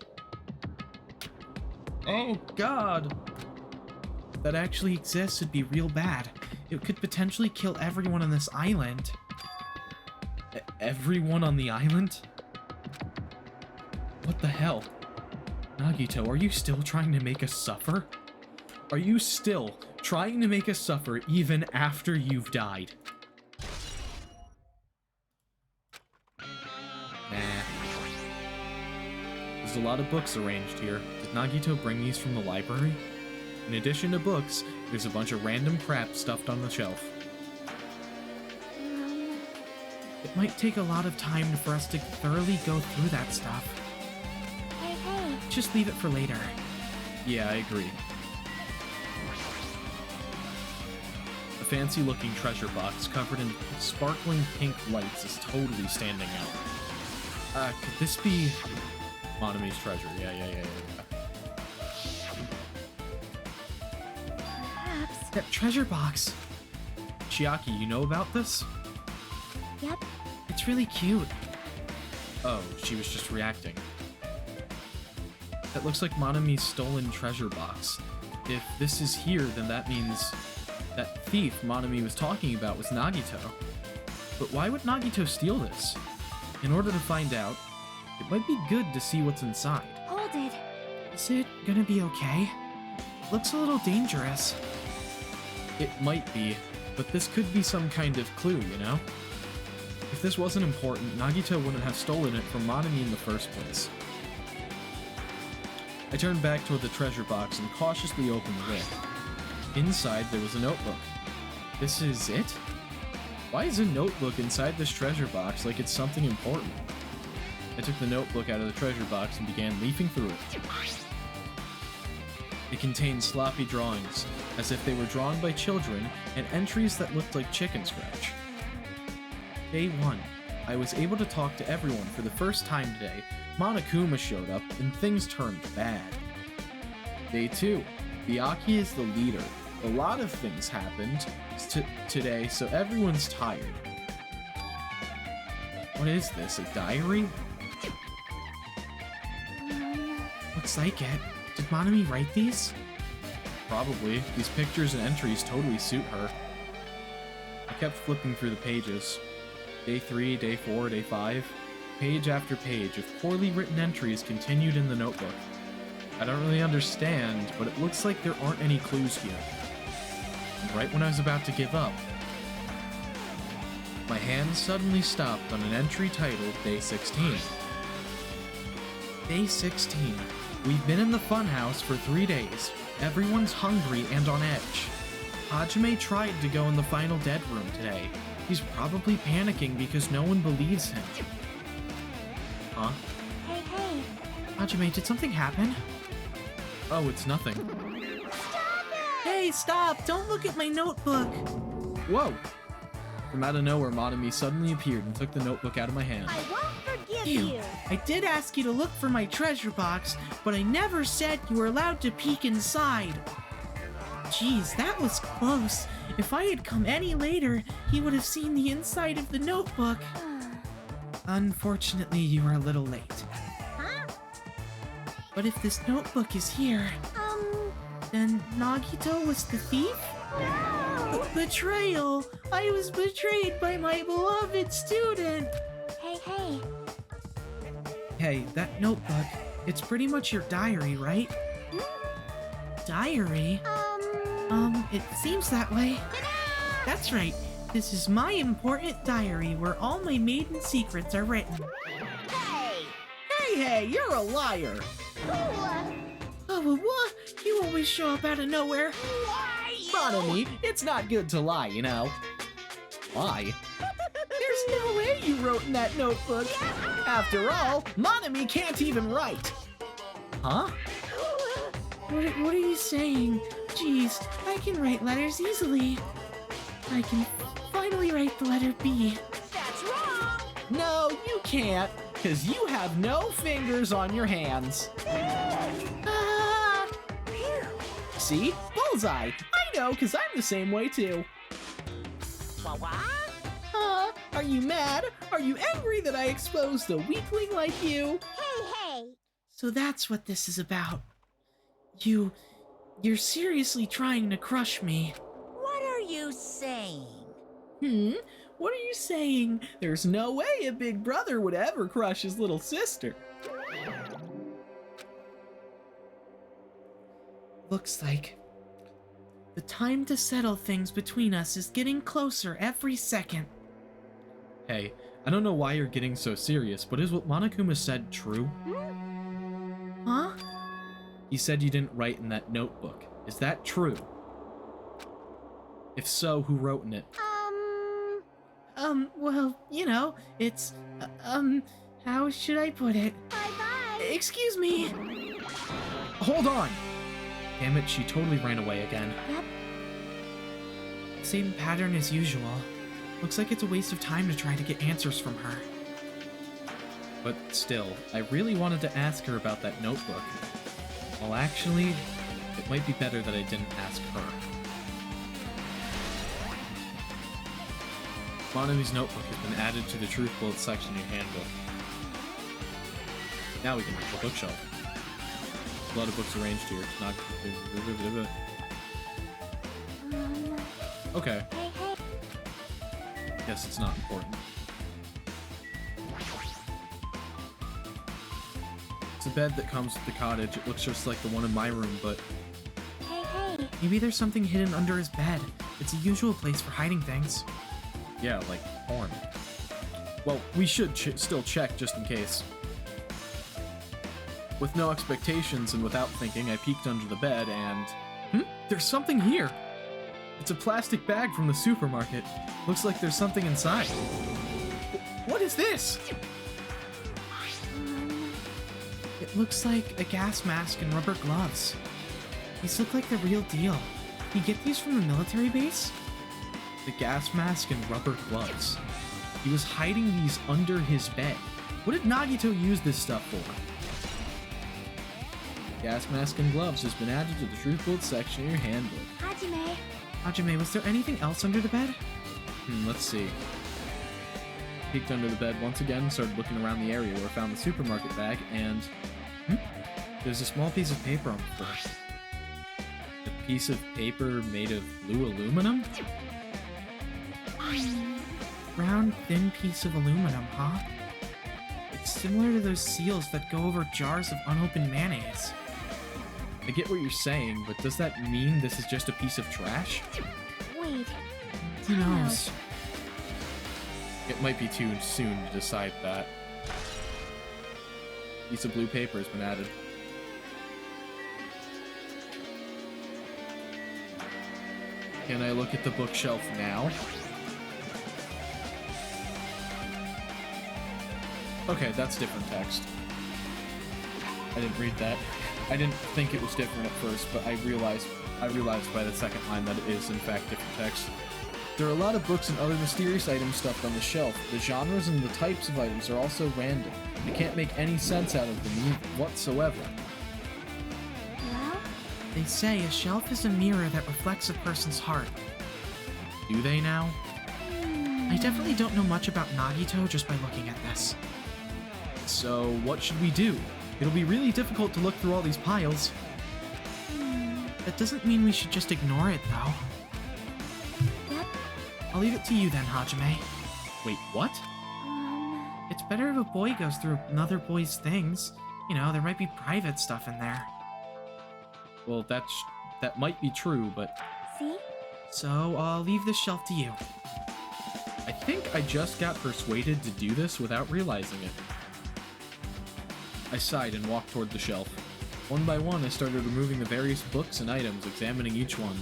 Oh, God! If that actually exists, it'd be real bad. It could potentially kill everyone on this island. Everyone on the island? What the hell? Nagito, are you still trying to make us suffer? Are you still trying to make us suffer even after you've died? Nah. There's a lot of books arranged here. Did Nagito bring these from the library? In addition to books, there's a bunch of random crap stuffed on the shelf. It might take a lot of time for us to thoroughly go through that stuff. Hey. Just leave it for later. Yeah, I agree. A fancy-looking treasure box covered in sparkling pink lights is totally standing out. Could this be Monomi's treasure? Yeah. Perhaps. That treasure box. Chiaki, you know about this? Yep. It's really cute. Oh, she was just reacting. That looks like Monomi's stolen treasure box. If this is here, then that means that thief Monomi was talking about was Nagito. But why would Nagito steal this? In order to find out, it might be good to see what's inside. Hold it. Is it gonna be okay? Looks a little dangerous. It might be, but this could be some kind of clue, you know? If this wasn't important, Nagito wouldn't have stolen it from Monomi in the first place. I turned back toward the treasure box and cautiously opened the lid. Inside, there was a notebook. This is it? Why is a notebook inside this treasure box like it's something important? I took the notebook out of the treasure box and began leafing through it. It contained sloppy drawings, as if they were drawn by children, and entries that looked like chicken scratch. Day 1. I was able to talk to everyone for the first time today. Monokuma showed up, and things turned bad. Day 2. Byakuya is the leader. A lot of things happened today, so everyone's tired. What is this, a diary? Looks like it. Did Monomi write these? Probably. These pictures and entries totally suit her. I kept flipping through the pages. Day 3, Day 4, Day 5. Page after page of poorly written entries continued in the notebook. I don't really understand, but it looks like there aren't any clues here. And right when I was about to give up, my hand suddenly stopped on an entry titled Day 16. Day 16. We've been in the funhouse for 3 days. Everyone's hungry and on edge. Hajime tried to go in the final dead room today. He's probably panicking because no one believes him. Huh? Hey. Hajime, did something happen? Oh, it's nothing. Hey, stop! Don't look at my notebook! Whoa! From out of nowhere, Monomi suddenly appeared and took the notebook out of my hand. I won't forgive Ew. you. I did ask you to look for my treasure box, but I never said you were allowed to peek inside. Jeez, that was close. If I had come any later, he would have seen the inside of the notebook. Unfortunately, you were a little late. Huh? But if this notebook is here, then Nagito was the thief? No! Betrayal! I was betrayed by my beloved student! Hey. Hey, that notebook, It's pretty much your diary, right? Diary? It seems that way. That's right. This is my important diary where all my maiden secrets are written. Hey, you're a liar! Oh, what? You always show up out of nowhere. Monami, it's not good to lie, you know. Lie? There's no way you wrote in that notebook. After all, Monami can't even write. Huh? What are you saying? Jeez, I can write letters easily. I can finally write the letter B. That's wrong! No, you can't, because you have no fingers on your hands. Ah! See? Bullseye! I know, because I'm the same way too. What? Are you mad? Are you angry that I exposed a weakling like you? Hey! So that's what this is about. You're seriously trying to crush me. What are you saying? What are you saying? There's no way a big brother would ever crush his little sister. Looks like the time to settle things between us is getting closer every second. Hey, I don't know why you're getting so serious, but is what Monokuma said true? Huh? He said you didn't write in that notebook. Is that true? If so, who wrote in it? Well, you know, it's, how should I put it? Bye-bye! Excuse me! Hold on! Damn it, she totally ran away again. Yep. Same pattern as usual. Looks like it's a waste of time to try to get answers from her. But still, I really wanted to ask her about that notebook. Well, actually, it might be better that I didn't ask her. Monami's notebook has been added to the Truth Bullet section in your handbook. Now we can reach the bookshelf. A lot of books arranged here. It's not... Okay. Hey! Guess it's not important. It's a bed that comes with the cottage. It looks just like the one in my room, but... Hey! Maybe there's something hidden under his bed. It's a usual place for hiding things. Yeah, like porn. Well, we should still check just in case. With no expectations and without thinking, I peeked under the bed and... There's something here! It's a plastic bag from the supermarket. Looks like there's something inside. What is this? It looks like a gas mask and rubber gloves. These look like the real deal. You get these from the military base? The gas mask and rubber gloves. He was hiding these under his bed. What did Nagito use this stuff for? Gas mask and gloves has been added to the Truth Bullet section of your handbook. Hajime, was there anything else under the bed? Let's see. Peeked under the bed once again, started looking around the area where I found the supermarket bag, and... There's a small piece of paper on the floor. A piece of paper made of blue aluminum? Round, thin piece of aluminum, huh? It's similar to those seals that go over jars of unopened mayonnaise. I get what you're saying, but does that mean this is just a piece of trash? Wait. Who knows? It might be too soon to decide that. Piece of blue paper has been added. Can I look at the bookshelf now? Okay, that's different text. I didn't read that. I didn't think it was different at first, but I realized by the second line that it is in fact different text. There are a lot of books and other mysterious items stuffed on the shelf. The genres and the types of items are also random. I can't make any sense out of them whatsoever. Well? They say a shelf is a mirror that reflects a person's heart. Do they now? I definitely don't know much about Nagito just by looking at this. So, what should we do? It'll be really difficult to look through all these piles. That doesn't mean we should just ignore it, though. Yep. I'll leave it to you then, Hajime. Wait, what? It's better if a boy goes through another boy's things. You know, there might be private stuff in there. Well, that might be true, but See? So I'll leave this shelf to you. I think I just got persuaded to do this without realizing it. I sighed and walked toward the shelf. One by one, I started removing the various books and items, examining each one.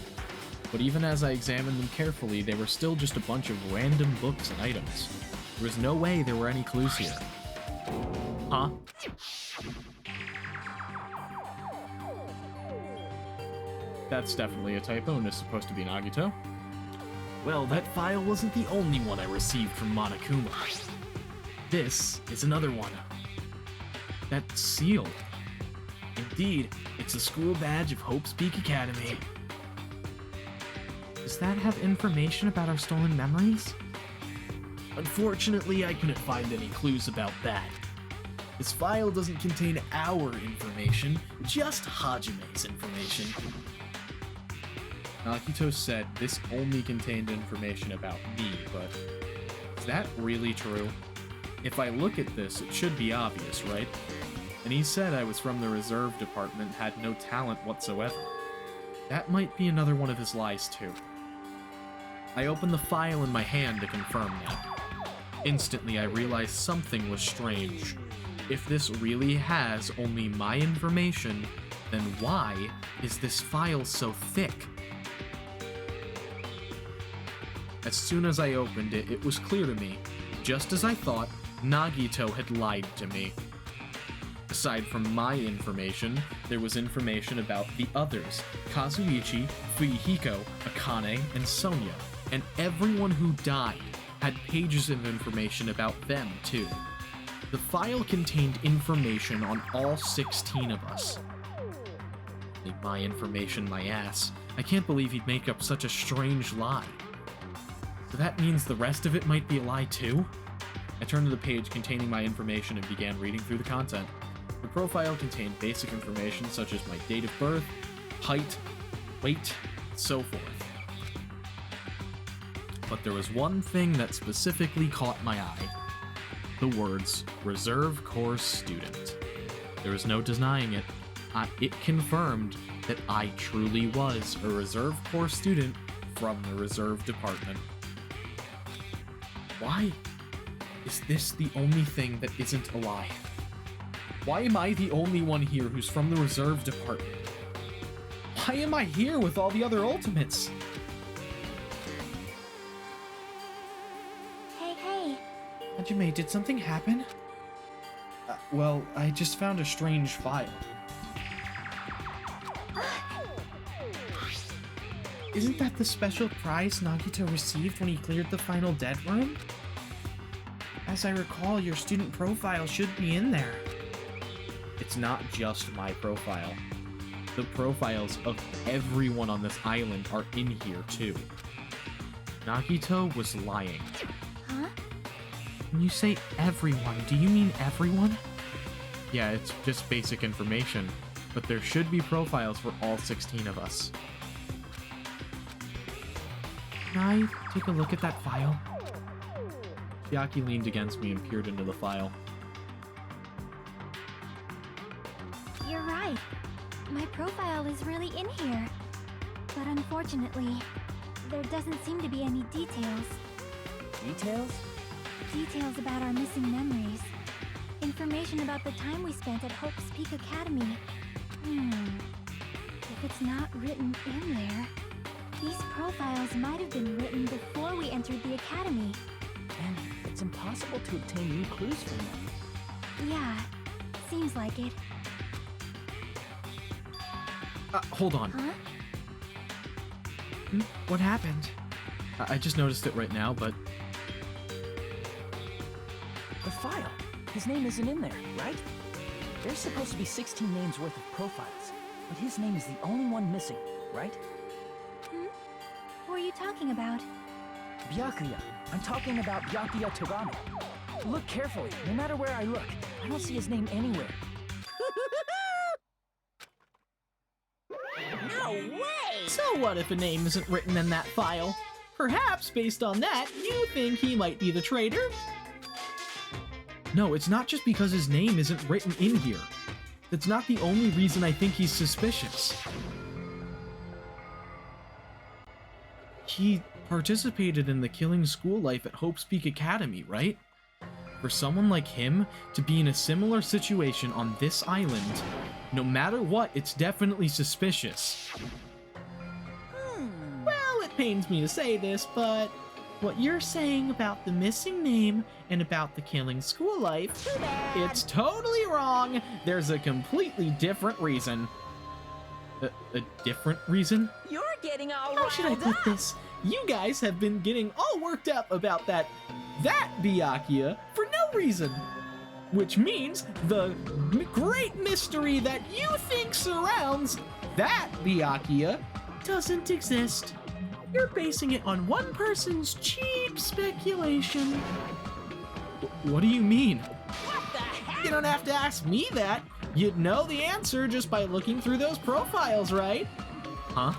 But even as I examined them carefully, they were still just a bunch of random books and items. There was no way there were any clues here. Huh? That's definitely a typo and is supposed to be Nagito. Well, that file wasn't the only one I received from Monokuma. This is another one. That's sealed. Indeed, it's a school badge of Hope's Peak Academy. Does that have information about our stolen memories? Unfortunately, I couldn't find any clues about that. This file doesn't contain our information, just Hajime's information. Nagito said this only contained information about me, but is that really true? If I look at this, it should be obvious, right? And he said I was from the reserve department, had no talent whatsoever. That might be another one of his lies, too. I opened the file in my hand to confirm that. Instantly, I realized something was strange. If this really has only my information, then why is this file so thick? As soon as I opened it, it was clear to me, just as I thought, Nagito had lied to me. Aside from my information, there was information about the others, Kazuichi, Fuyuhiko, Akane, and Sonia, and everyone who died had pages of information about them, too. The file contained information on all 16 of us. My information, my ass. I can't believe he'd make up such a strange lie. So that means the rest of it might be a lie too? I turned to the page containing my information and began reading through the content. The profile contained basic information such as my date of birth, height, weight, and so forth. But there was one thing that specifically caught my eye. The words, Reserve Corps Student. There was no denying it. It confirmed that I truly was a Reserve Corps student from the Reserve Department. Why is this the only thing that isn't a lie? Why am I the only one here who's from the Reserve Department? Why am I here with all the other Ultimates? Hey. Hajime, did something happen? Well, I just found a strange file. Isn't that the special prize Nagito received when he cleared the final dead room? As I recall, your student profile should be in there. It's not just my profile. The profiles of everyone on this island are in here too. Nagito was lying. Huh? When you say everyone, do you mean everyone? Yeah, it's just basic information, but there should be profiles for all 16 of us. Can I take a look at that file? Chiaki leaned against me and peered into the file. You're right. My profile is really in here. But unfortunately, there doesn't seem to be any details. Details? Details about our missing memories. Information about the time we spent at Hope's Peak Academy. If it's not written in there, these profiles might have been written before we entered the academy. And it's impossible to obtain new clues from them. Yeah, seems like it. Hold on. Huh? What happened? I just noticed it right now, but The file. His name isn't in there, right? There's supposed to be 16 names worth of profiles, but his name is the only one missing, right? Who are you talking about? Byakuya. I'm talking about Byakuya Togami. Look carefully. No matter where I look, I don't see his name anywhere. No way! So what if a name isn't written in that file? Perhaps, based on that, you think he might be the traitor? no, it's not just because his name isn't written in here. That's not the only reason I think he's suspicious. He participated in the killing school life at Hope's Peak Academy, right? For someone like him to be in a similar situation on this island, no matter what, it's definitely suspicious. Well, it pains me to say this, but what you're saying about the missing name and about the killing school life, it's totally wrong. There's a completely different reason. A different reason? You're getting all How should I riled put up. this? You guys have been getting all worked up about that Byakuya for no reason. Which means the great mystery that you think surrounds that Byakuya doesn't exist. You're basing it on one person's cheap speculation. What do you mean? What the heck? You don't have to ask me that. You'd know the answer just by looking through those profiles, right? Huh?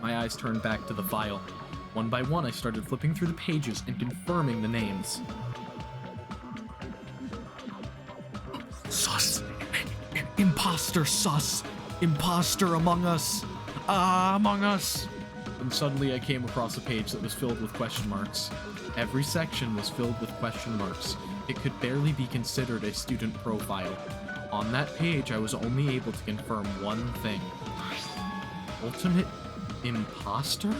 My eyes turned back to the file. One by one, I started flipping through the pages and confirming the names. Sus! Imposter sus! Imposter among us! Among us! And suddenly I came across a page that was filled with question marks. Every section was filled with question marks. It could barely be considered a student profile. On that page, I was only able to confirm one thing. Ultimate imposter?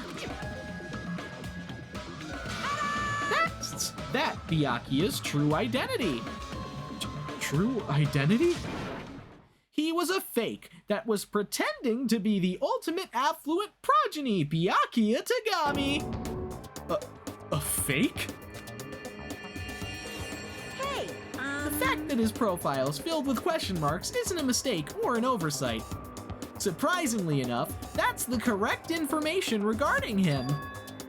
That's that Byakuya's true identity. True identity? He was a fake that was pretending to be the ultimate affluent progeny, Byakuya Tagami. A fake? Hey, The fact that his profile is filled with question marks isn't a mistake or an oversight. Surprisingly enough, that's the correct information regarding him.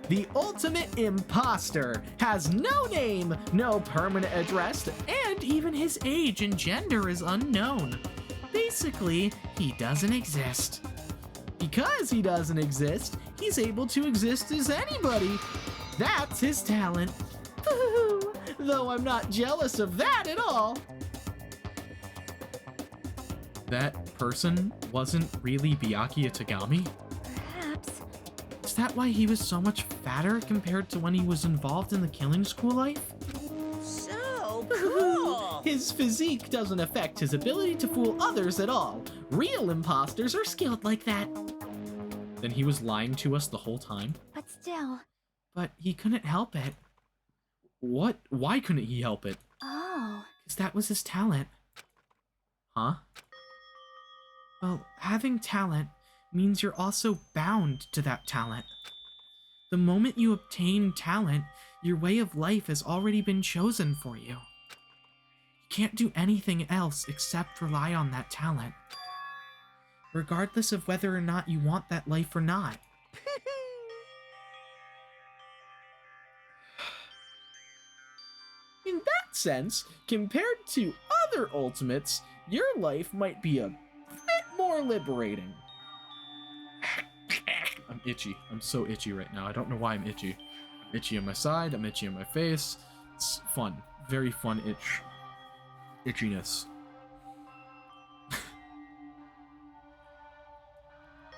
The ultimate imposter has no name, no permanent address, and even his age and gender is unknown. Basically, he doesn't exist. Because he doesn't exist, he's able to exist as anybody. That's his talent. Though I'm not jealous of that at all. That person wasn't really Byakuya Tagami? Perhaps. Is that why he was so much fatter compared to when he was involved in the killing school life? so cool. His physique doesn't affect his ability to fool others at all. Real imposters are skilled like that. Then he was lying to us the whole time? But still. But he couldn't help it. What? Why couldn't he help it? Oh. Because that was his talent. Huh? Well, having talent means you're also bound to that talent. The moment you obtain talent, your way of life has already been chosen for you. You can't do anything else except rely on that talent. Regardless of whether or not you want that life or not. In that sense, compared to other ultimates, your life might be a bit more liberating. I'm itchy. I'm so itchy right now. I don't know why I'm itchy. I'm itchy on my side. I'm itchy on my face. It's fun. Very fun itch. Itchiness.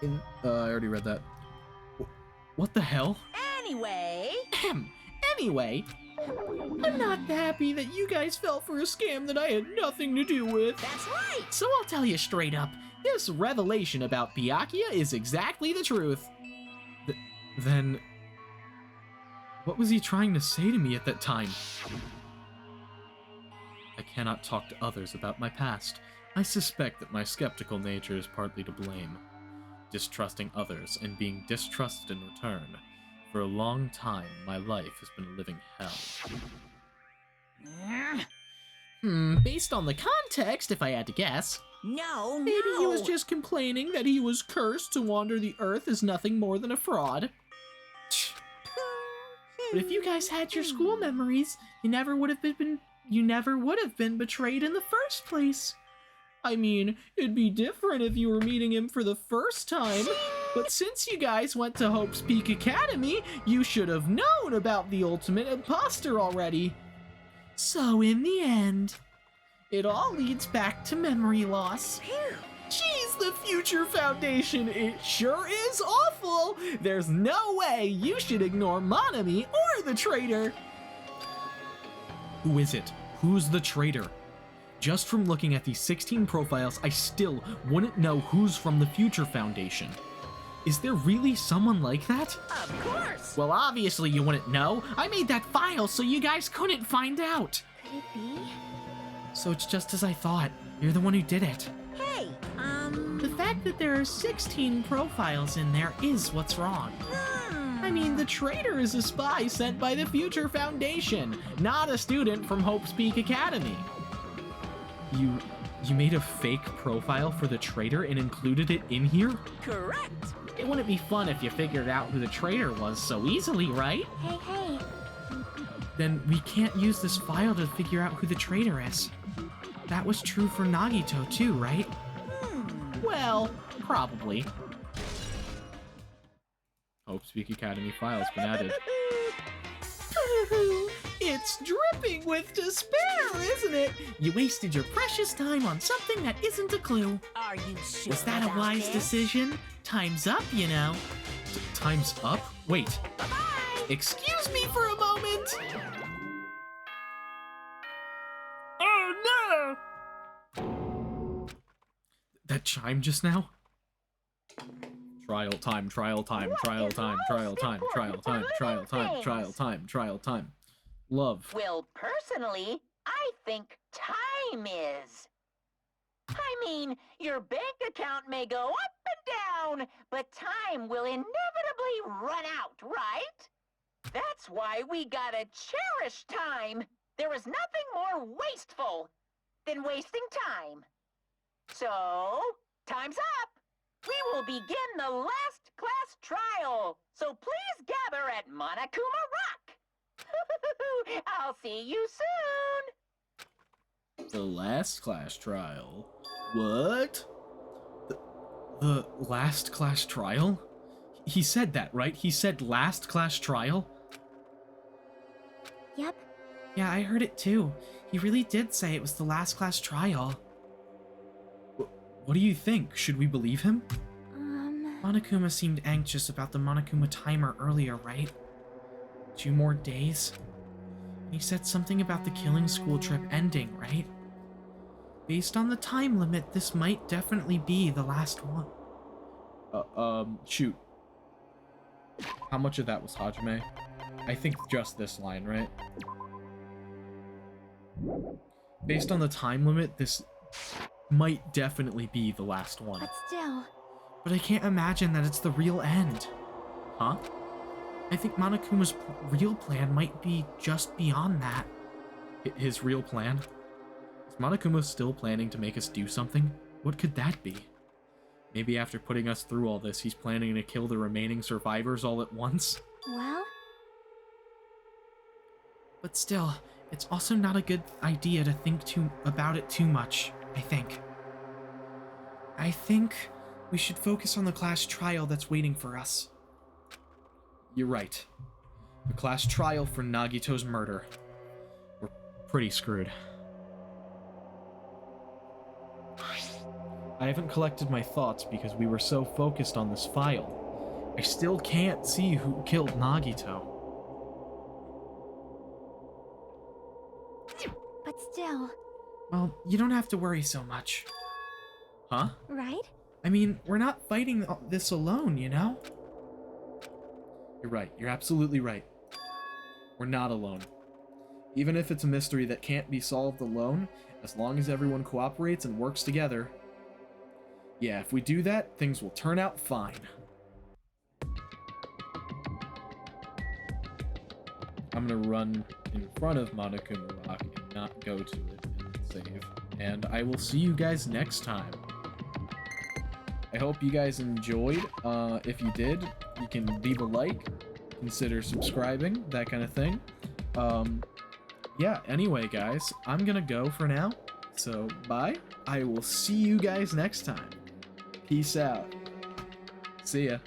I already read that. What the hell? Anyway, Anyway, I'm not happy that you guys fell for a scam that I had nothing to do with. that's right. So I'll tell you straight up, this revelation about Byakuya is exactly the truth. Then, what was he trying to say to me at that time? I cannot talk to others about my past. I suspect that my skeptical nature is partly to blame. Distrusting others and being distrusted in return. For a long time, my life has been a living hell. Based on the context, if I had to guess, No, maybe no. he was just complaining that he was cursed to wander the earth as nothing more than a fraud. But if you guys had your school memories, you never would have been betrayed in the first place. I mean, it'd be different if you were meeting him for the first time, but since you guys went to Hope's Peak Academy, you should have known about the ultimate imposter already. So in the end, It all leads back to memory loss. Jeez, the Future Foundation, it sure is awful! There's no way you should ignore Monami or the traitor! Who is it? Who's the traitor? Just from looking at these 16 profiles, I still wouldn't know who's from the Future Foundation. Is there really someone like that? Of course! Well, obviously you wouldn't know. I made that file so you guys couldn't find out. Could it be? So it's just as I thought. You're the one who did it. Hey, The fact that there are 16 profiles in there is what's wrong. I mean, the traitor is a spy sent by the Future Foundation, not a student from Hope's Peak Academy. You made a fake profile for the traitor and included it in here? Correct! It wouldn't be fun if you figured out who the traitor was so easily, right? Hey. Then we can't use this file to figure out who the traitor is. That was true for Nagito too, right? Well, probably. Hope's Peak Academy file's been added. It's dripping with despair, isn't it? You wasted your precious time on something that isn't a clue. Are you sure? Was that a about wise this? decision? Time's up, you know. Time's up? Wait. Bye-bye! Excuse me for a moment! Oh no! That chime just now? Trial time, trial time, trial time, trial time, trial time, trial time, trial time, trial time. Love. Well, personally, I think time is. I mean, your bank account may go up and down, but time will inevitably run out, right? That's why we gotta cherish time. There is nothing more wasteful than wasting time. So, time's up. We will begin the last class trial. So please gather at Monokuma Rock. I'll see you soon. The last class trial? What? The last class trial? He said that, right? He said last class trial? Yep. Yeah, I heard it too. He really did say it was the last class trial. What do you think? Should we believe him? Monokuma seemed anxious about the Monokuma timer earlier, right? 2 more days? He said something about the killing school trip ending, right? Based on the time limit, this might definitely be the last one. Shoot. How much of that was Hajime? I think just this line, right? Based on the time limit, this might definitely be the last one. But still. But I can't imagine that it's the real end. Huh? I think Monokuma's real plan might be just beyond that. His real plan? Is Monokuma still planning to make us do something? What could that be? Maybe after putting us through all this, he's planning to kill the remaining survivors all at once? Well? But still, it's also not a good idea to think about it too much, I think. I think we should focus on the class trial that's waiting for us. You're right. The class trial for Nagito's murder. We're pretty screwed. I haven't collected my thoughts because we were so focused on this file. I still can't see who killed Nagito. But still. Well, you don't have to worry so much. Huh? Right? I mean, we're not fighting this alone, you know? You're right. You're absolutely right. We're not alone. Even if it's a mystery that can't be solved alone, as long as everyone cooperates and works together. Yeah, if we do that, things will turn out fine. I'm gonna run in front of Monokuma Rock and not go to it and save. And I will see you guys next time. I hope you guys enjoyed. If you did, you can leave a like, consider subscribing, that kind of thing. Yeah, anyway, guys, I'm gonna go for now. So, bye. I will see you guys next time. Peace out. See ya.